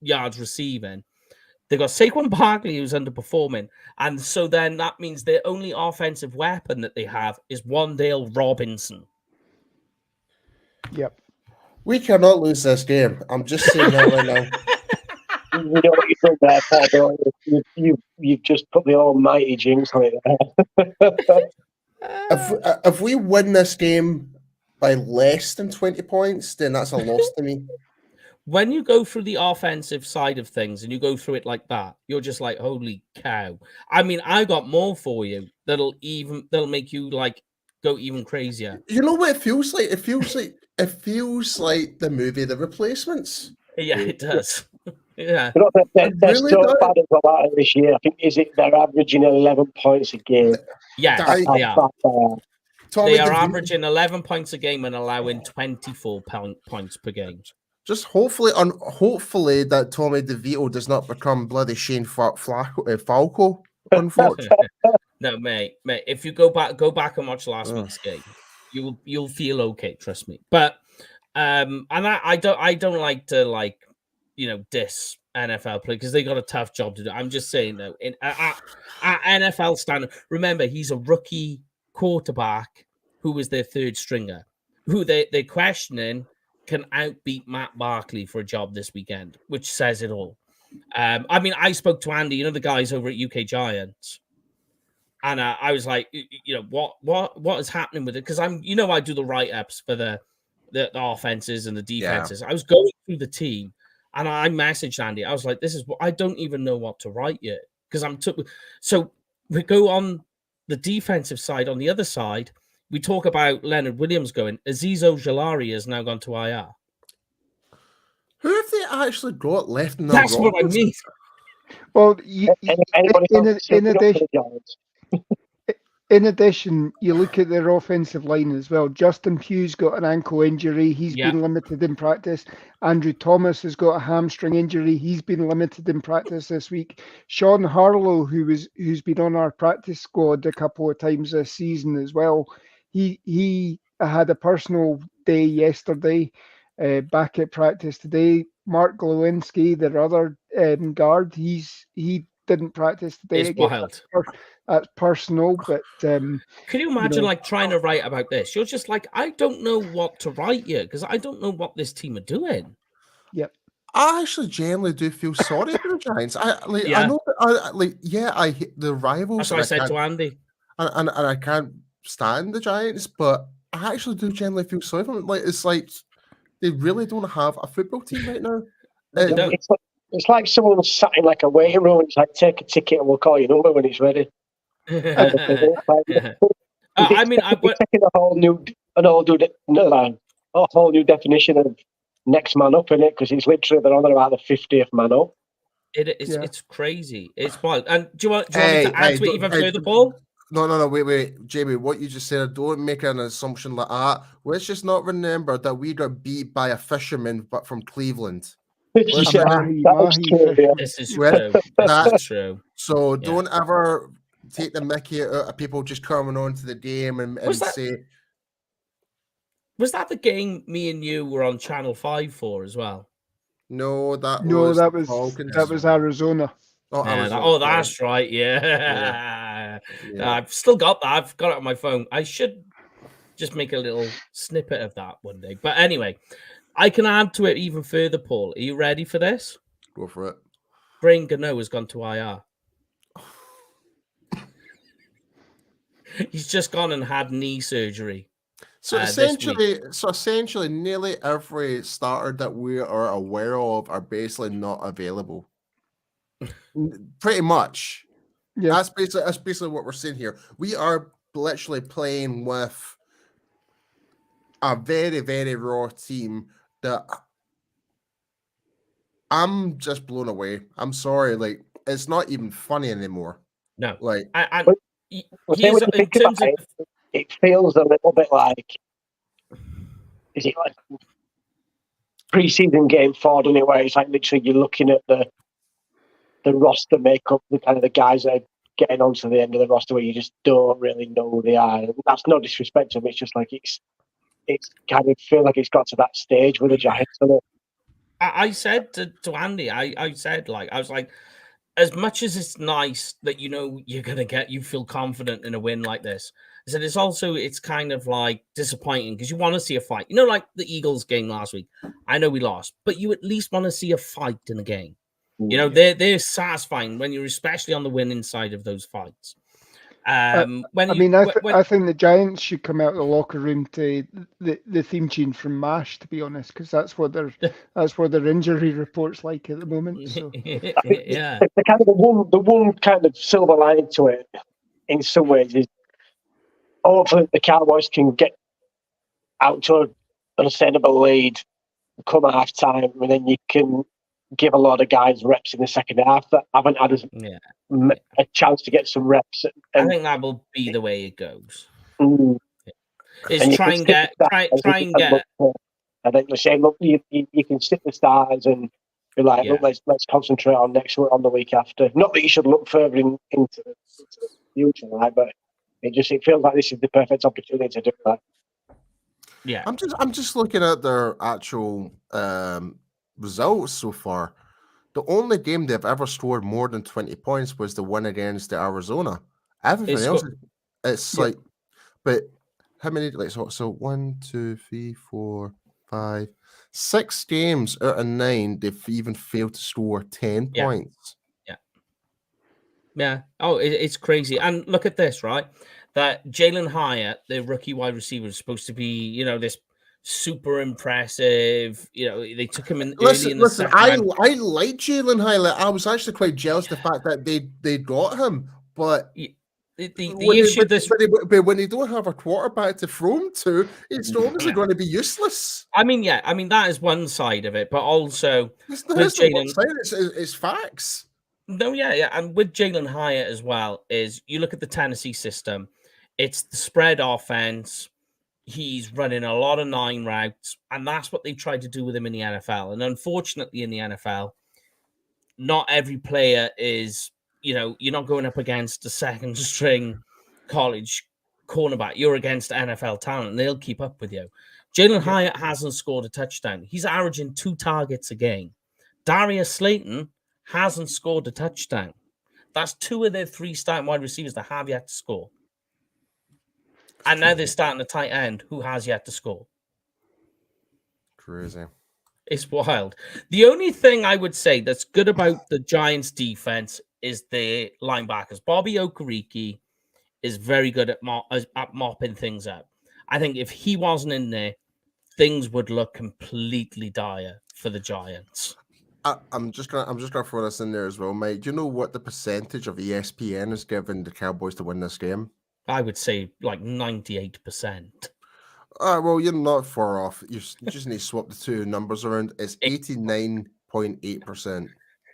yards receiving. They've got Saquon Barkley, who's underperforming. And so then that means their only offensive weapon that they have is Wan'Dale Robinson. Yep. We cannot lose this game. I'm just saying that right now. You know what you've done there, Paul? You've just put the almighty jinx on it. If we win this game by less than 20 points, then that's a loss to me. When you go through the offensive side of things and you go through it like that, you're just like, holy cow. I mean, I got more for you that'll make you like go even crazier. You know what it feels like? It feels like the movie The Replacements. Yeah, it does. Yeah. They're really so bad as a lot this year. I think they're averaging 11 points a game. Yeah, they are. Tommy they are DeVito, averaging 11 points a game and allowing 24 points per game. Just hopefully that Tommy DeVito does not become bloody Shane Falco. Unfortunately, no, mate. If you go back and watch last week's game, you'll feel okay. Trust me. But and I don't like to diss NFL play because they got a tough job to do. I'm just saying though, at NFL standard, remember he's a rookie quarterback who was their third stringer, who they're questioning can outbeat Matt Barkley for a job this weekend, which says it all. I mean, I spoke to Andy, the guys over at UK Giants, and I was like, what is happening with it? Because I do the write-ups for the offenses and the defenses. I was going through the team, and I messaged Andy. I was like, this is what I don't even know what to write yet because so we go on the defensive side. On the other side, we talk about Leonard Williams going. Azeez Ojulari has now gone to IR. Who have they actually got left in the That's what I mean. Well, in addition, you look at their offensive line as well. Justin Pugh's got an ankle injury. He's been limited in practice. Andrew Thomas has got a hamstring injury. He's been limited in practice this week. Sean Harlow, who's been on our practice squad a couple of times this season as well, he had a personal day yesterday, back at practice today. Mark Glowinski, their other guard, he didn't practice today. It's wild. That's personal, but can you imagine trying to write about this? You're just like, I don't know what to write yet because I don't know what this team are doing. Yep. I actually genuinely do feel sorry for the Giants. I know, I hate the rivals. That's what I said to Andy, and I can't stand the Giants, but I actually do genuinely feel sorry for them. It's like they really don't have a football team right now. It's like someone sat in a waiting room and it's like, take a ticket and we'll call your number when it's ready. I mean, I'm taking a whole new definition of next man up in it because it's literally they're on about the 50th man up. It's crazy. It's wild. And do you want me to add to it even further, Paul? No, wait, Jamie, what you just said, don't make an assumption like that. Let's just not remember that we got beat by a fisherman, but from Cleveland. This is true. That's true. So don't ever take the mickey out of people just coming onto the game and say. Was that the game me and you were on Channel 5 for as well? No, that was Arizona. That's right. Yeah. I've still got that. I've got it on my phone. I should just make a little snippet of that one day. But anyway, I can add to it even further, Paul. Are you ready for this? Go for it. Brain Gano has gone to IR. He's just gone and had knee surgery. So essentially, nearly every starter that we are aware of are basically not available. Pretty much. Yeah. That's basically what we're seeing here. We are literally playing with a very, very raw team that I'm just blown away. I'm sorry, it's not even funny anymore. No, it feels a little bit like, is it like pre-season game 4, doesn't it? Where it's like literally you're looking at the roster makeup, the kind of the guys that are getting onto the end of the roster where you just don't really know who they are. And that's no disrespect to them. It's just like it's kind of feel like it's got to that stage with the Giants. I said to Andy, I said I was like, as much as it's nice that you're gonna you feel confident in a win like this, I said it's kind of disappointing because you want to see a fight. Like the Eagles game last week. I know we lost, but you at least want to see a fight in a game. They're satisfying when you're especially on the winning side of those fights. I think the Giants should come out of the locker room to the theme tune from MASH, to be honest, because that's what their injury report's like at the moment. So. Yeah, the one kind of silver lining to it, in some ways, is hopefully the Cowboys can get out to an unsustainable lead, come at half time, and then you can give a lot of guys reps in the second half that haven't had a chance to get some reps. I think that will be the way it goes. Is try and get. I think the same. Look, you can sit the stars and be like, look, let's concentrate on on the week after. Not that you should look further into the future, right? But it feels like this is the perfect opportunity to do that. Yeah, I'm just looking at their actual results so far. The only game they've ever scored more than 20 points was the one against the Arizona. Everything else, it's like, but how many? Like so 1, 2, 3, 4, 5, 6 games out of 9 they've even failed to score 10 points. Yeah. Oh, it's crazy. And look at this, right? That Jalen Hyatt, the rookie wide receiver, is supposed to be, this super impressive. They took him in early in the second round. I like Jalen Hyatt. I was actually quite jealous of the fact that they got him, but but when they don't have a quarterback to throw him to, it's obviously going to be useless. I mean, that is one side of it, but also it's Jalen, it's facts. No, and with Jalen Hyatt as well, is you look at the Tennessee system, it's the spread offense. He's running a lot of 9 routes, and that's what they tried to do with him in the NFL. And unfortunately, in the NFL, not every player is, you're not going up against a second string college cornerback. You're against NFL talent, and they'll keep up with you. Jalen Hyatt hasn't scored a touchdown. He's averaging 2 targets a game. Darius Slayton hasn't scored a touchdown. That's 2 of their 3 starting wide receivers that have yet to score. And now they're starting a tight end who has yet to score. Crazy. It's wild. The only thing I would say that's good about the Giants' defense is the linebackers. Bobby Okereke is very good at mopping things up. I think if he wasn't in there, things would look completely dire for the Giants. I'm just gonna throw this in there as well, mate. Do you know what the percentage of ESPN is giving the Cowboys to win this game? I would say like 98%. Well, you're not far off. You just need to swap the 2 numbers around. It's 89.8%.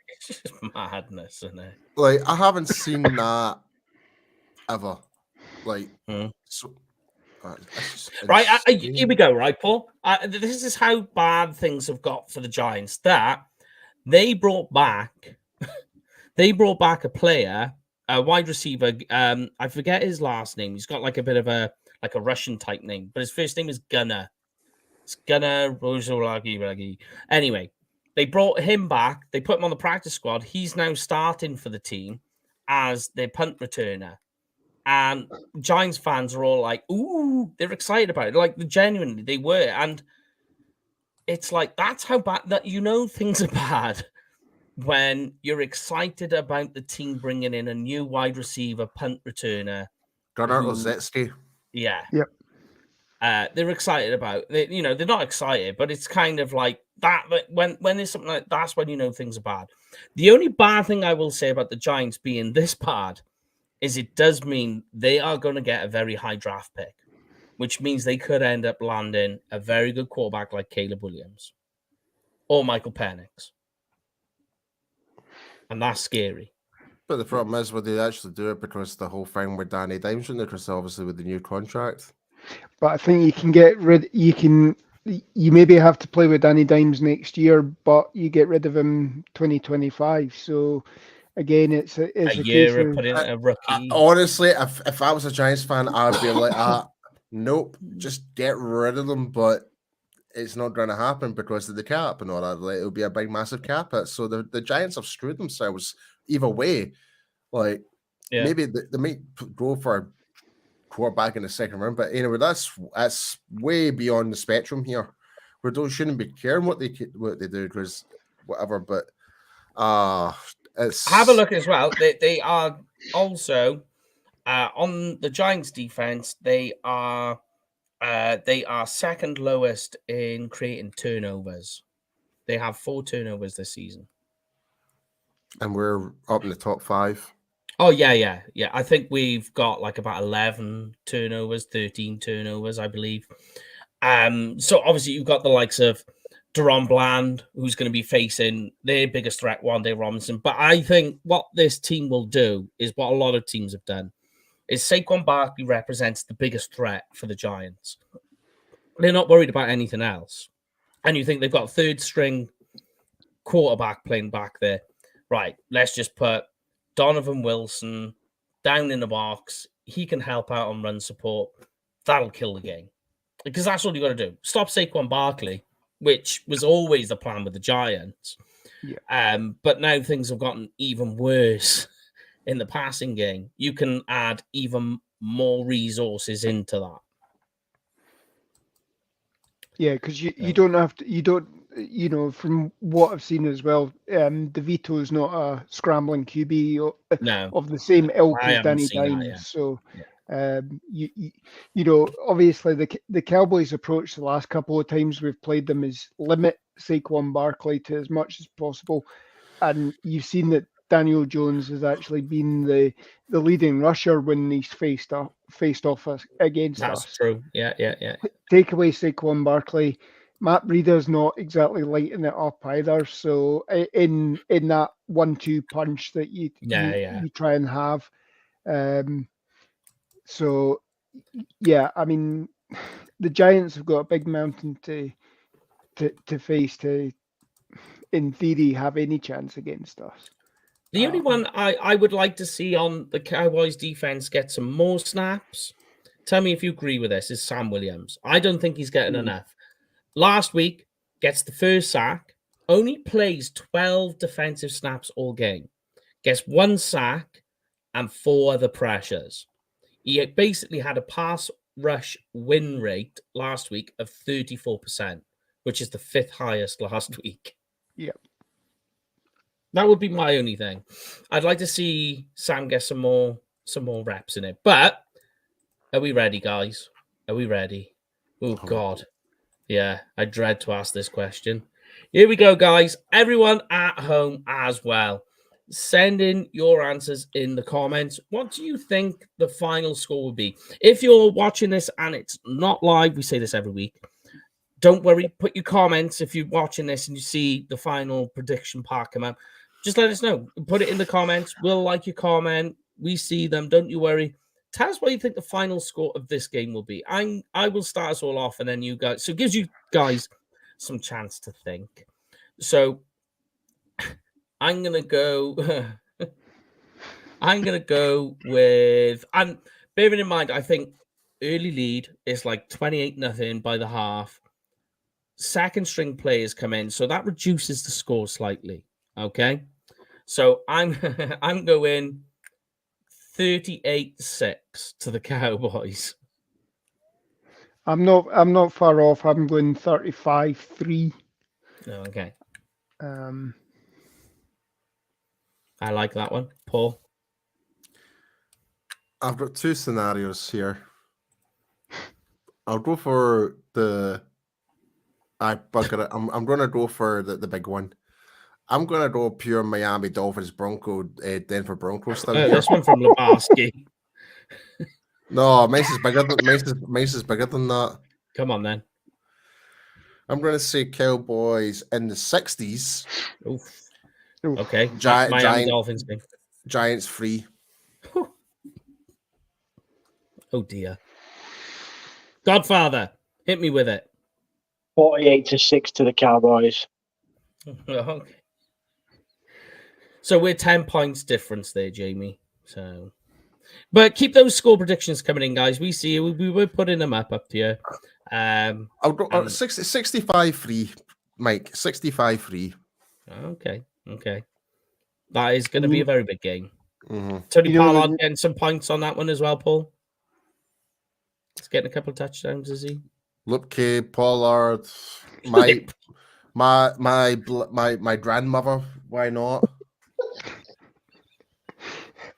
It's just madness, isn't it? Like, I haven't seen that ever. Like, right, here we go, right, Paul? This is how bad things have got for the Giants. That they brought back a player, a wide receiver. I forget his last name. He's got like a bit of a Russian type name, but his first name is Gunnar. It's Gunnar Rozolagi. Anyway, they brought him back. They put him on the practice squad. He's now starting for the team as their punt returner. And Giants fans are all like, ooh, they're excited about it. Like, genuinely, they were. And it's like, that's how bad that things are bad when you're excited about the team bringing in a new wide receiver, punt returner. Gunnar Ozetsky. Yeah. Yep. They're excited about it. They're not excited, but it's kind of like that. When there's something like that's when things are bad. The only bad thing I will say about the Giants being this bad is it does mean they are going to get a very high draft pick, which means they could end up landing a very good quarterback like Caleb Williams or Michael Penix. And that's scary. But the problem is, would they actually do it because the whole thing with Danny Dimes, because obviously with the new contract? But I think you can get rid. You maybe have to play with Danny Dimes next year, but you get rid of him 2025. So again, it's a year of putting a rookie. Honestly, if I was a Giants fan, I'd be like, nope, just get rid of them. But it's not going to happen because of the cap and all that. Like, it'll be a big, massive cap hit. So the Giants have screwed themselves either way. Like, maybe they might go for a quarterback in the second round, but anyway, that's way beyond the spectrum here. We shouldn't be caring what they do because whatever. But have a look as well. They are also on the Giants defense. They are second lowest in creating turnovers. They have 4 turnovers this season, and we're up in the top 5. Oh, yeah. I think we've got like about 11 turnovers, 13 turnovers, I believe. So obviously you've got the likes of Deron Bland, who's going to be facing their biggest threat, Wan'Dale Robinson. But I think what this team will do is what a lot of teams have done, is Saquon Barkley represents the biggest threat for the Giants. They're not worried about anything else. And you think they've got a third-string quarterback playing back there. Right, let's just put Donovan Wilson down in the box. He can help out on run support. That'll kill the game. Because that's all you got to do. Stop Saquon Barkley. which was always the plan with the Giants. Yeah. But now things have gotten even worse in the passing game. You can add even more resources into that. Yeah, because you don't have to, you know, from what I've seen as well, DeVito is not a scrambling QB of the same ilk I as haven't Danny seen that Dimes. yet. So, you know, obviously the Cowboys' approach the last couple of times we've played them is limit Saquon Barkley to as much as possible, and you've seen that Daniel Jones has actually been the leading rusher when he's faced off against us. That's true. Yeah. Take away Saquon Barkley, Matt Breeder's not exactly lighting it up either. So in that 1-2 punch that you try and have, so yeah, I mean, the Giants have got a big mountain to face to, in theory, have any chance against us. The only one I would like to see on the Cowboys defense get some more snaps. Tell me if you agree with this, is Sam Williams. I don't think he's getting enough. Last week, gets the first sack, only plays 12 defensive snaps all game, gets 1 sack and 4 other pressures. He basically had a pass rush win rate last week of 34%, which is the 5th highest last week. Yep. That would be my only thing. I'd like to see Sam get some more reps in it. But are we ready, guys? Are we ready? Oh, God. Yeah, I dread to ask this question. Here we go, guys. Everyone at home as well. Send in your answers in the comments. What do you think the final score will be? If you're watching this and it's not live, we say this every week. Don't worry. Put your comments if you're watching this and you see the final prediction part come out. Just let us know. Put it in the comments. We'll like your comment. We see them. Don't you worry. Tell us what you think the final score of this game will be. I will start us all off, and then you guys. So it gives you guys some chance to think. So I'm gonna go. I'm gonna go with. And bearing in mind, I think early lead is like 28-0 by the half. Second string players come in, so that reduces the score slightly. Okay, so I'm going 38-6 to the Cowboys. I'm not far off. I'm going 35-3. Okay. I like that one, Paul. I've got 2 scenarios here. I'll go for the. I'm going to go for the big one. I'm going to go pure Miami Dolphins Denver Broncos style. This one from Lebarski. No, Mace is bigger than that. Come on, then. I'm going to say Cowboys in the 60s. Oof. Okay. Miami Dolphins game. Giants free. Oh, dear. Godfather, hit me with it. 48-6 to the Cowboys. Okay. So we're 10 points difference there, Jamie. So, but keep those score predictions coming in, guys. We see you. We were putting them up to you. I'll go 65-3, Mike. 65-3. Okay. That is going to be a very big game. Mm-hmm. Tony Pollard getting some points on that one as well, Paul. He's getting a couple of touchdowns, is he? Lupke, Pollard, my grandmother. Why not?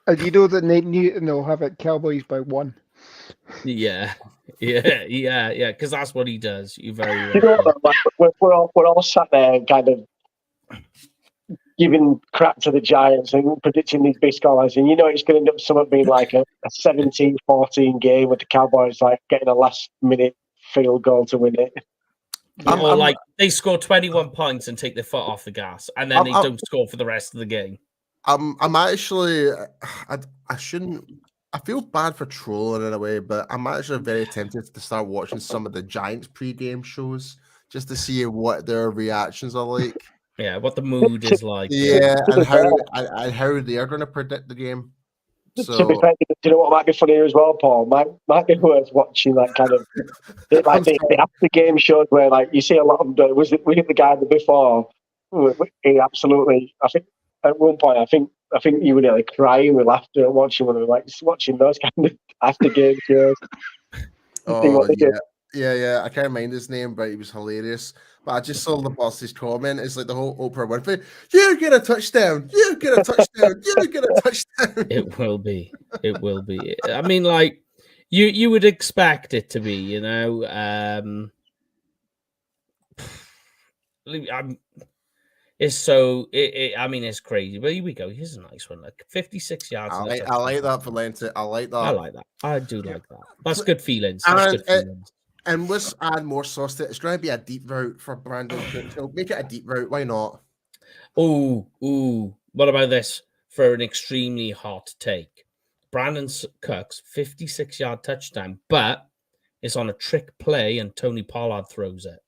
And you know that Nate Newton will have it Cowboys by 1. Yeah. Because that's what he does. You very You know, we're all sat there kind of giving crap to the Giants and predicting these big scores, and you know it's going to end up somewhat being like a 17-14 game with the Cowboys like getting a last-minute field goal to win it. Or like they score 21 points and take their foot off the gas, and then they don't score for the rest of the game. I'm actually, I shouldn't. I feel bad for trolling in a way, but I'm actually very tempted to start watching some of the Giants pre-game shows just to see what their reactions are like. Yeah, what the mood is like. Yeah, and how they're going to predict the game. So, to be fair, do you know what might be funnier as well, Paul? Might be worth watching that kind of like the after game shows where like you see a lot of them do. Was it the guy before? He absolutely. I think at one point, I think you were nearly crying with laughter watching one of them, like watching those kind of after game shows. oh yeah. I can't mind his name, but he was hilarious. But I just saw the boss's comment. It's like the whole Oprah Winfrey. You get a touchdown. You get a touchdown. You get a touchdown. It will be. It will be. I mean, like you would expect it to be, you know. It's so. I mean, it's crazy. But here we go. Here's a nice one. Like 56 yards. I like that, Valente. I like that. I like that. I do like that. That's good feelings. And let's add more sauce to it. It's going to be a deep route for Brandon Cook. So make it a deep route. Why not? Ooh. What about this for an extremely hot take? Brandon Cook's 56-yard touchdown, but it's on a trick play and Tony Pollard throws it.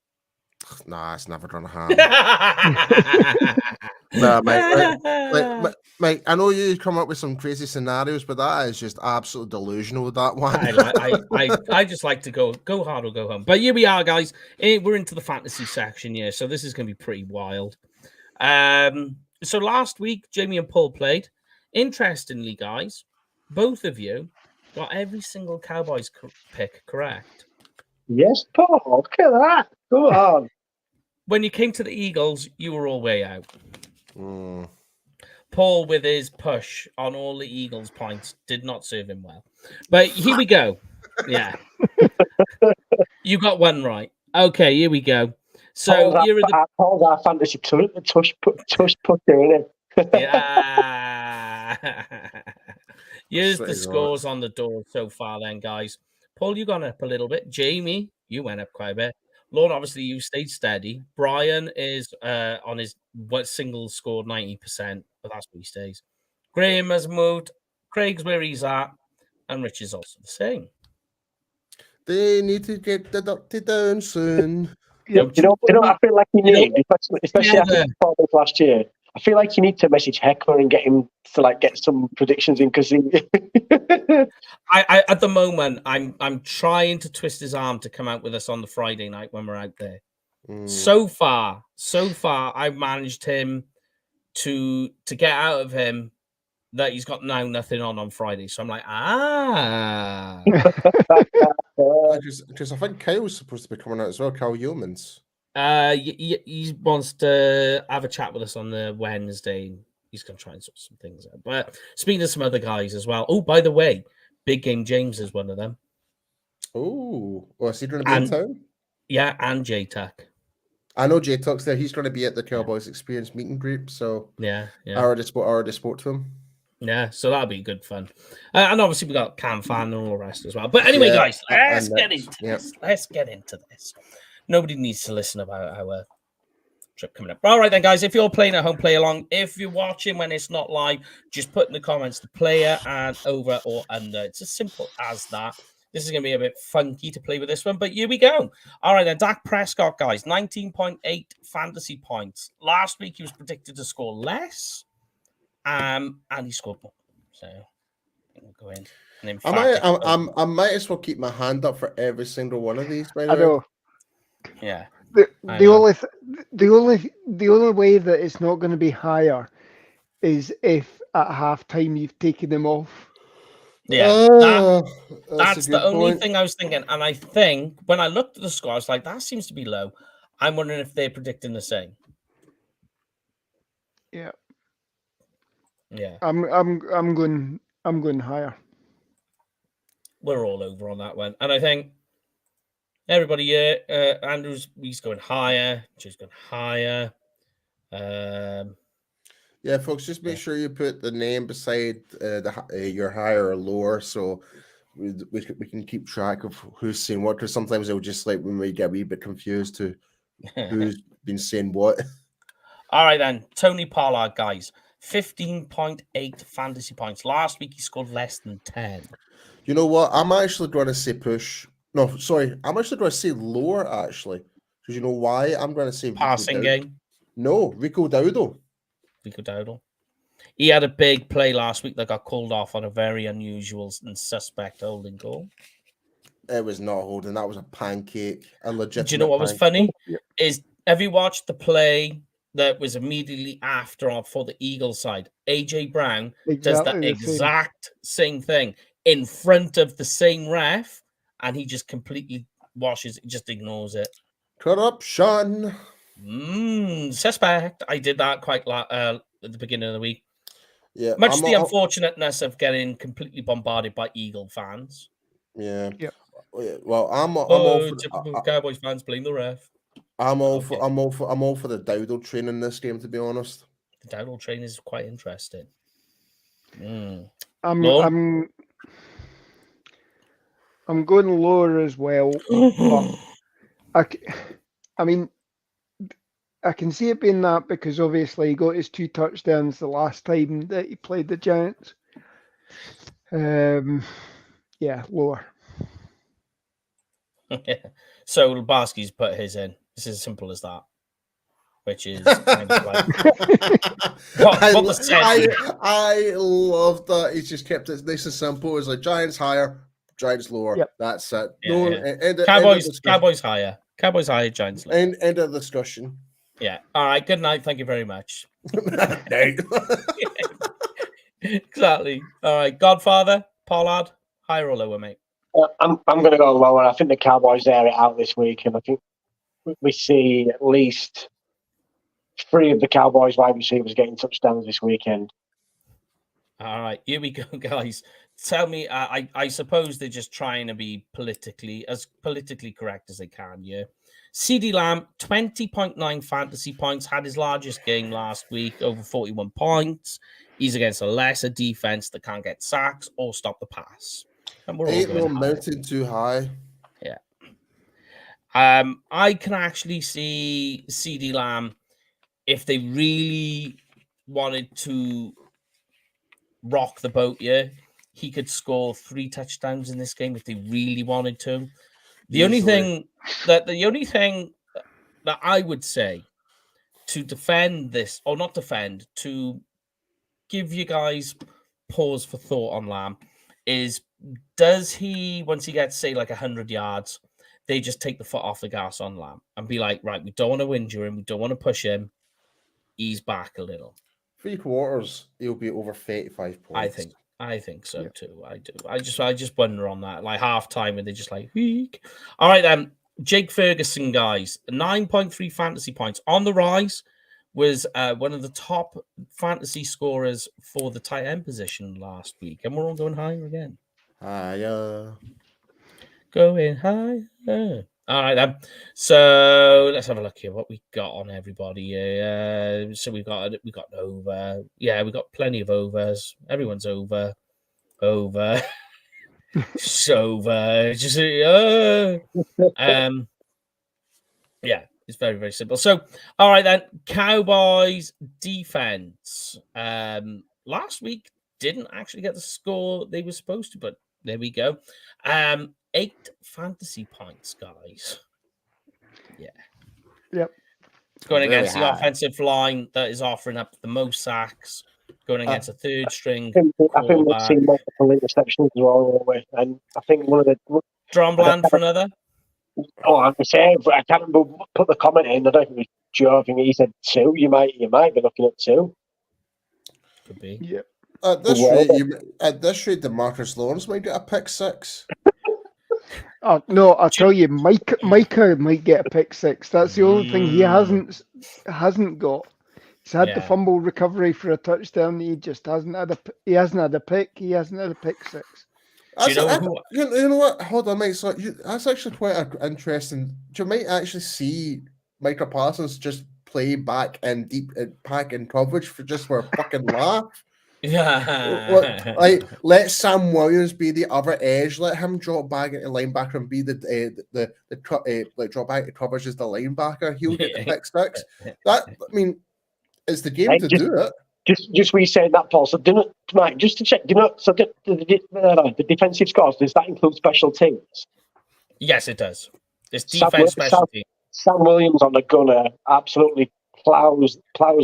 Nah, it's never going to happen. No, mate, I know you come up with some crazy scenarios, but that is just absolutely delusional with that one. I just like to go hard or go home. But here we are, guys. We're into the fantasy section here, so this is going to be pretty wild. So last week, Jamie and Paul played. Interestingly, guys, both of you got every single Cowboys pick correct. Yes, Paul. Look at that. Go on. When you came to the Eagles, you were all way out. Mm. Paul, with his push on all the Eagles' points, did not serve him well. But here we go. Yeah. You got one right. Okay, here we go. So Paul's our fantasy tush putter, isn't it? Yeah. Here's the scores on the door so far then, guys. Paul, you gone up a little bit. Jamie, you went up quite a bit. Lord, obviously, you stayed steady. Brian is on his single scored 90%, but that's where he stays. Graham has moved. Craig's where he's at. And Rich is also the same. They need to get deducted down soon. You know, I feel like you need, especially after the performance last year, I feel like you need to message Heckler and get him to get some predictions in because I at the moment I'm trying to twist his arm to come out with us on the Friday night when we're out there. So far, I've managed him to get out of him that he's got now nothing on Friday. So I'm like, Because I think Kyle's supposed to be coming out as well. Kyle Yeomans. He wants to have a chat with us on the Wednesday. He's going to try and sort some things out. But speaking to some other guys as well. Oh, by the way, Big Game James is one of them. Oh, is he going to be in town? Yeah, and J-Tuck. I know J-Tuck's there. He's going to be at the Cowboys Experience meeting group. So yeah. I already spoke to him. Yeah, so that'll be good fun. And obviously we got Cam Fan and all the rest as well. But anyway, guys, let's get into this. Let's get into this. Nobody needs to listen about our trip coming up. All right then, guys, if you're playing at home, play along. If you're watching when it's not live, just put in the comments the player and over or under. It's as simple as that. This is going to be a bit funky to play with this one, but here we go. All right then, Dak Prescott, guys, 19.8 fantasy points. Last week he was predicted to score less. And he scored more. So we'll go in. And in fact, I might as well keep my hand up for every single one of these. By the way, know. Yeah. The only way that it's not going to be higher is if at halftime you've taken them off. Yeah, that's the only thing I was thinking. And I think when I looked at the score, I was like, that seems to be low. I'm wondering if they're predicting the same. Yeah. Yeah. I'm going higher. We're all over on that one. And I think everybody here, Andrew's he's going higher, she's going higher. Yeah, folks, just make sure you put the name beside your higher or lower, so we can keep track of who's saying what. Because sometimes it'll just when we get a wee bit confused to who's been saying what. All right then, Tony Pollard, guys, 15.8 fantasy points. Last week he scored less than 10. You know what? I'm actually going to say push. No, sorry, I'm actually going to say lower actually, because you know why? I'm going to say passing game. No, Rico Dowdle. Rico Dowdle. He had a big play last week that got called off on a very unusual and suspect holding call. It was not holding. That was a pancake. A legitimate. Do you know what was funny? Is have you watched the play that was immediately after or for the Eagles side? AJ Brown does the exact same thing in front of the same ref, and he just completely just ignores it. Corruption. Suspect. I did that quite at the beginning of the week. Yeah, Much to the unfortunateness of getting completely bombarded by Eagle fans. Yeah. Yeah. Well, I'm all for typical Cowboys fans blame the ref. I'm all for the Dowdle train in this game, to be honest. The Dowdle train is quite interesting. I'm going lower as well. But I mean, I can see it being that because obviously he got his 2 touchdowns the last time that he played the Giants. Yeah, lower. So Lubarski's put his in. It's as simple as that. Which is kind of like I love that he's just kept it nice and simple. It's like Giants higher, Giants lower. Yep. That's it. Cowboys higher. Cowboys higher, Giants lower. End of discussion. Yeah. All right. Good night. Thank you very much. Night. Exactly. All right. Godfather, Pollard, higher or lower, mate? I'm going to go lower. I think the Cowboys air it out this week, and I think we see at least 3 of the Cowboys wide receivers getting touchdowns this weekend. All right, here we go, guys. Tell me, I suppose they're just trying to be politically correct as they can, yeah? CeeDee Lamb, 20.9 fantasy points, had his largest game last week, over 41 points. He's against a lesser defense that can't get sacks or stop the pass. And we're all going mounted too high. Yeah. I can actually see CeeDee Lamb, if they really wanted to rock the boat, yeah, he could score 3 touchdowns in this game if they really wanted to. The only thing that I would say to defend this, or not defend, to give you guys pause for thought on Lamb, is does he, once he gets, say, like 100 yards, they just take the foot off the gas on Lamb and be like, right, we don't want to injure him, we don't want to push him, ease back a little. 3 quarters, he'll be over 35 points. I think so too. I do. I just wonder on that. Like half time, and they're just like, weak. All right, then. Jake Ferguson, guys, 9.3 fantasy points on the rise. Was one of the top fantasy scorers for the tight end position last week, and we're all going higher again. Higher. Going higher. All right, then. So let's have a look here. What we got on everybody. So we got over. Yeah, we got plenty of overs. Everyone's over. Sover. Just yeah, it's very, very simple. So, all right then. Cowboys defense. Last week didn't actually get the score they were supposed to, but there we go. 8 fantasy points, guys. Yeah. Yep. Going against the offensive line that is offering up the most sacks. Going against a third string. I think we've seen multiple interceptions as well, and I think one of the Dromland for another. Oh, I'm saying, I can't remember. Put the comment in. I don't think it was Joe. I think he said 2. You might be looking at 2. Could be. Yeah. At this rate, DeMarcus Lawrence might get a pick 6. Oh no! I'll tell you, Micah might get a pick 6. That's the only thing he hasn't got. He's had the fumble recovery for a touchdown. He just hasn't had a pick. He hasn't had a pick 6. You know what? Hold on, mate. So that's actually quite interesting. You might actually see Micah Parsons just play back in deep pack in coverage for a fucking laugh. Yeah. Like let Sam Williams be the other edge. Let him drop back into linebacker and be the drop back to coverage as the linebacker. He'll get the pick 6. That, I mean, it's the game to do it. Just we said that, Paul. So, Mike, just to check, so the defensive scores, does that include special teams? Yes, it does. It's defense, special teams. Sam Williams on the gunner absolutely plows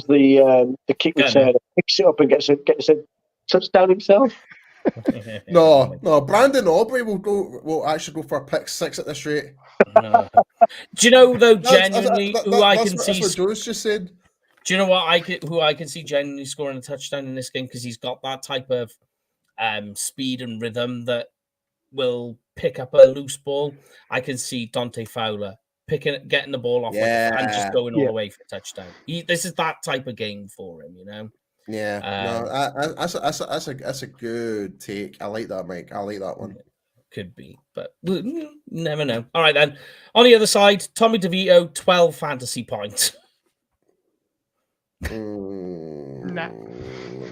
the kick Gunner. return, picks it up and gets a touchdown himself. No, Brandon Aubrey will actually go for a pick 6 at this rate. No. Do you know though That's genuinely who I can see? That's what Joe's just said. Do you know what who I can see genuinely scoring a touchdown in this game because he's got that type of speed and rhythm that will pick up a loose ball. I can see Dante Fowler getting the ball off and just going all the way for a touchdown. This is that type of game for him, you know. Yeah, that's a good take. I like that, Mike. I like that one. Could be, but never know. All right, then. On the other side, Tommy DeVito, 12 fantasy points.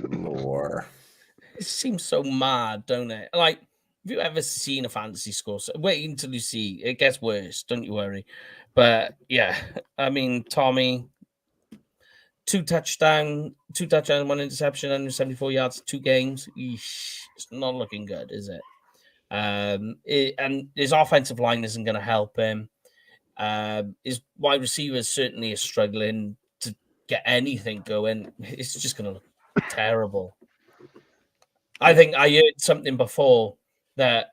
More. It seems so mad, don't it? Like, have you ever seen a fantasy score? Wait until you see. It gets worse, don't you worry. But, yeah, I mean, Tommy, two touchdowns, 1 interception, 174 yards, 2 games. Eesh, it's not looking good, is it? And his offensive line isn't going to help him. His wide receivers certainly are struggling to get anything going. It's just going to look terrible. I think I heard something before that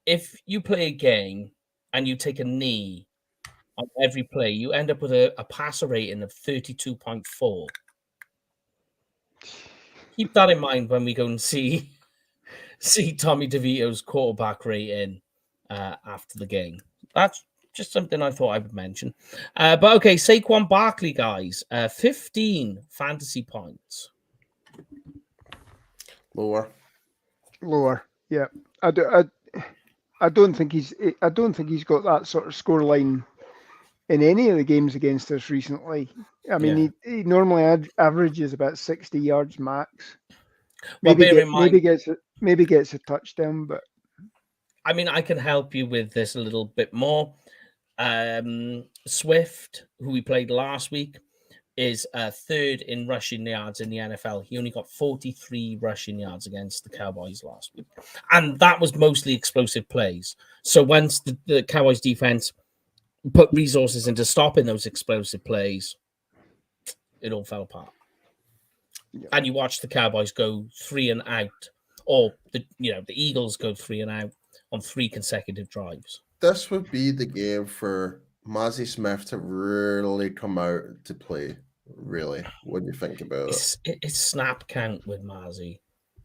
if you play a game and you take a knee on every play, you end up with a passer rating of 32.4. Keep that in mind when we go and see Tommy DeVito's quarterback rating after the game. That's just something I thought I would mention. But okay, Saquon Barkley, guys, 15 fantasy points. Lower. Yeah, I don't think he's got that sort of score line in any of the games against us recently. I mean, he normally averages about 60 yards max. Maybe gets a touchdown, but I mean, I can help you with this a little bit more. Swift, who we played last week, is third in rushing yards in the NFL. He only got 43 rushing yards against the Cowboys last week. And that was mostly explosive plays. So once the Cowboys defense put resources into stopping those explosive plays, it all fell apart. Yeah. And you watch the Cowboys go 3 and out, or the Eagles go 3 and out on 3 consecutive drives. This would be the game for Mazi Smith to really come out to play. Really, when you think about it, it's snap count with Mazi.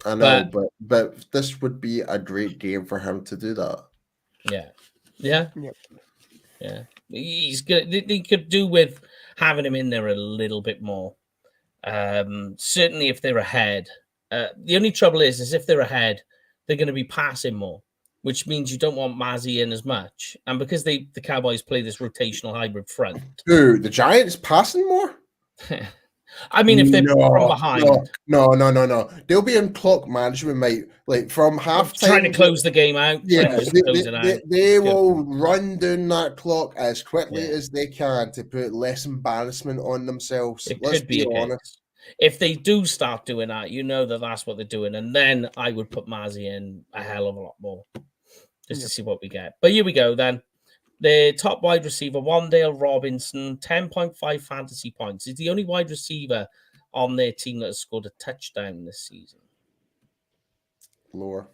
I know, but this would be a great game for him to do that. Yeah. He's good. They could do with having him in there a little bit more. Certainly, if they're ahead. The only trouble is if they're ahead, they're going to be passing more, which means you don't want Mazi in as much. And because the Cowboys play this rotational hybrid front. Dude, the Giants passing more? I mean, if they're from behind. No. They'll be in clock management, mate. Like from halftime. Trying to close the game out. Yeah, they will run down that clock as quickly as they can to put less embarrassment on themselves. Let's be honest. If they do start doing that, you know that's what they're doing. And then I would put Mazi in a hell of a lot more just to see what we get. But here we go then. The top wide receiver, Wan'Dale Robinson, 10.5 fantasy points. He's the only wide receiver on their team that has scored a touchdown this season. Lower.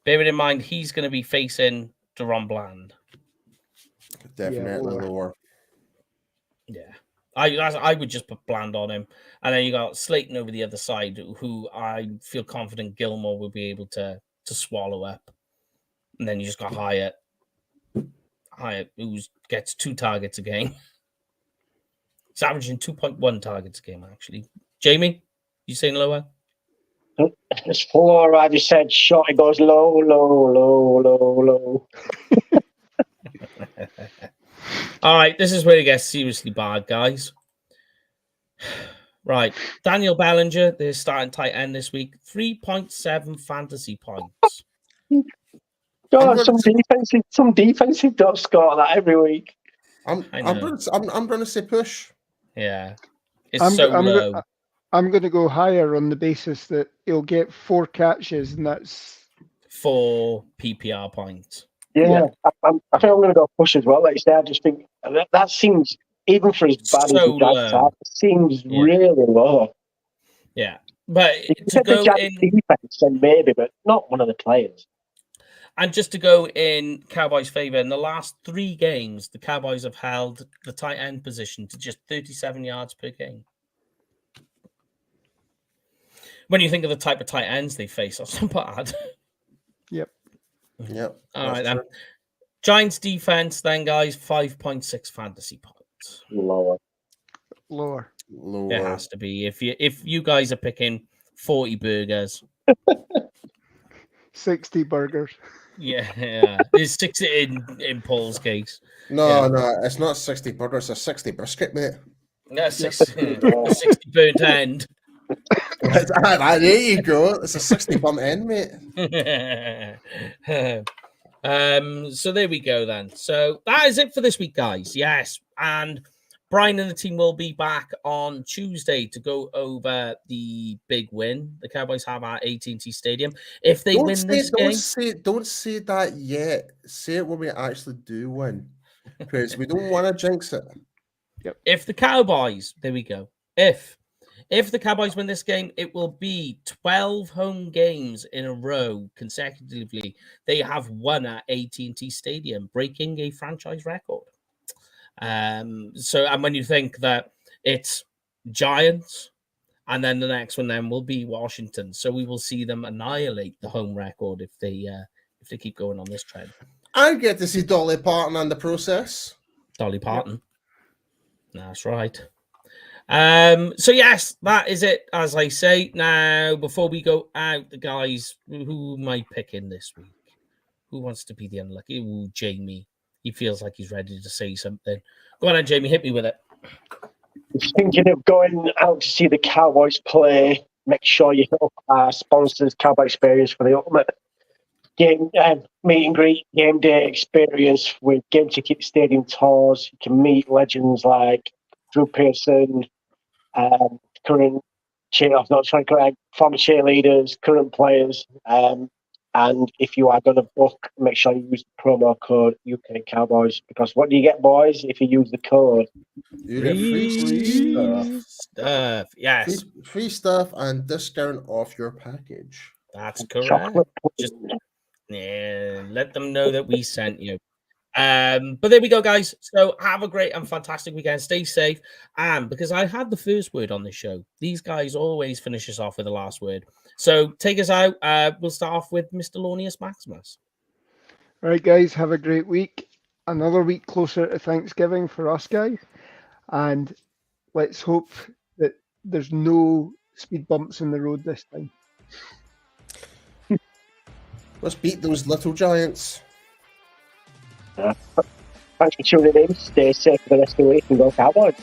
Bearing in mind, he's going to be facing Deron Bland. Definitely lower. Yeah. I would just put Bland on him. And then you got Slayton over the other side, who I feel confident Gilmore will be able to swallow up. And then you just got Hyatt, who gets 2 targets a game. He's averaging 2.1 targets a game, actually. Jamie, you saying lower? It's 4. I just said shot. It goes low. All right, this is where it gets seriously bad, guys. Right, Daniel Bellinger, the starting tight end this week, 3.7 fantasy points. God, some defensive don't score that every week. I'm going to say push. Yeah, it's low. I'm going to go higher on the basis that he'll get 4 catches, and that's 4 PPR points. Yeah, I think I'm going to go push as well. Like you say, I just think that seems, even for as bad as So the Giants are, low. it seems Yeah. really low. Yeah. But If you to said the go Giants in, defense, then maybe, but not one of the players. and just to go in Cowboys' favor, in the last 3 games, the Cowboys have held the tight end position to just 37 yards per game. When you think of the type of tight ends they face, that's not bad. Yep. Yep. All right, that's then. true. Giants defense, then, guys, 5.6 fantasy points. Lower. Lower. It Lower. has to be. If you guys are picking 40 burgers, 60 burgers. yeah. There's 60 in Paul's case. No, Yeah. no, it's not 60 burgers, it's 60 brisket, mate. That's 60 burnt end. There you go. It's a 60 bump end, mate. So there we go then. So that is it for this week, guys. Yes, and Brian and the team will be back on Tuesday to go over the big win the Cowboys have at AT&T Stadium. If they win this game, don't say that yet. Say it when we actually do win, because we don't want to jinx it. if the Cowboys, there we go. If the Cowboys win this game, it will be 12 home games in a row consecutively. They have won at AT&T Stadium, breaking a franchise record. So, and when you think that it's Giants, and then the next one then will be Washington, so we will see them annihilate the home record if they keep going on this trend. I get to see Dolly Parton on the process. Dolly Parton. Yep. That's right. So yes, that is it. As I say now, before we go out, the guys, who am I picking this week? Who wants to be the unlucky? Ooh, Jamie. He feels like he's ready to say something. Go on, Jamie. Hit me with it. Thinking of going out to see the Cowboys play. Make sure you hit up our sponsors, Cowboy Experience, for the ultimate game meet and greet, game day experience with game ticket stadium tours. You can meet legends like Drew Pearson, former cheerleaders, current players. And if you are going to book, make sure you use the promo code UK Cowboys, because what do you get, boys, if you use the code? You get free stuff. Yes, Free stuff and discount off your package. that's correct. Chocolate Just let them know that we sent you. But there we go, guys. So have a great and fantastic weekend. Stay safe. And because I had the first word on this show, these guys always finish us off with the last word. So take us out. We'll start off with Mr. Launius Maximus. All right, guys, have a great week. Another week closer to Thanksgiving for us, guys. And let's hope that there's no speed bumps in the road this time. Let's beat those little giants. Thanks for tuning in. Stay safe for the rest of the week and go Cowboys.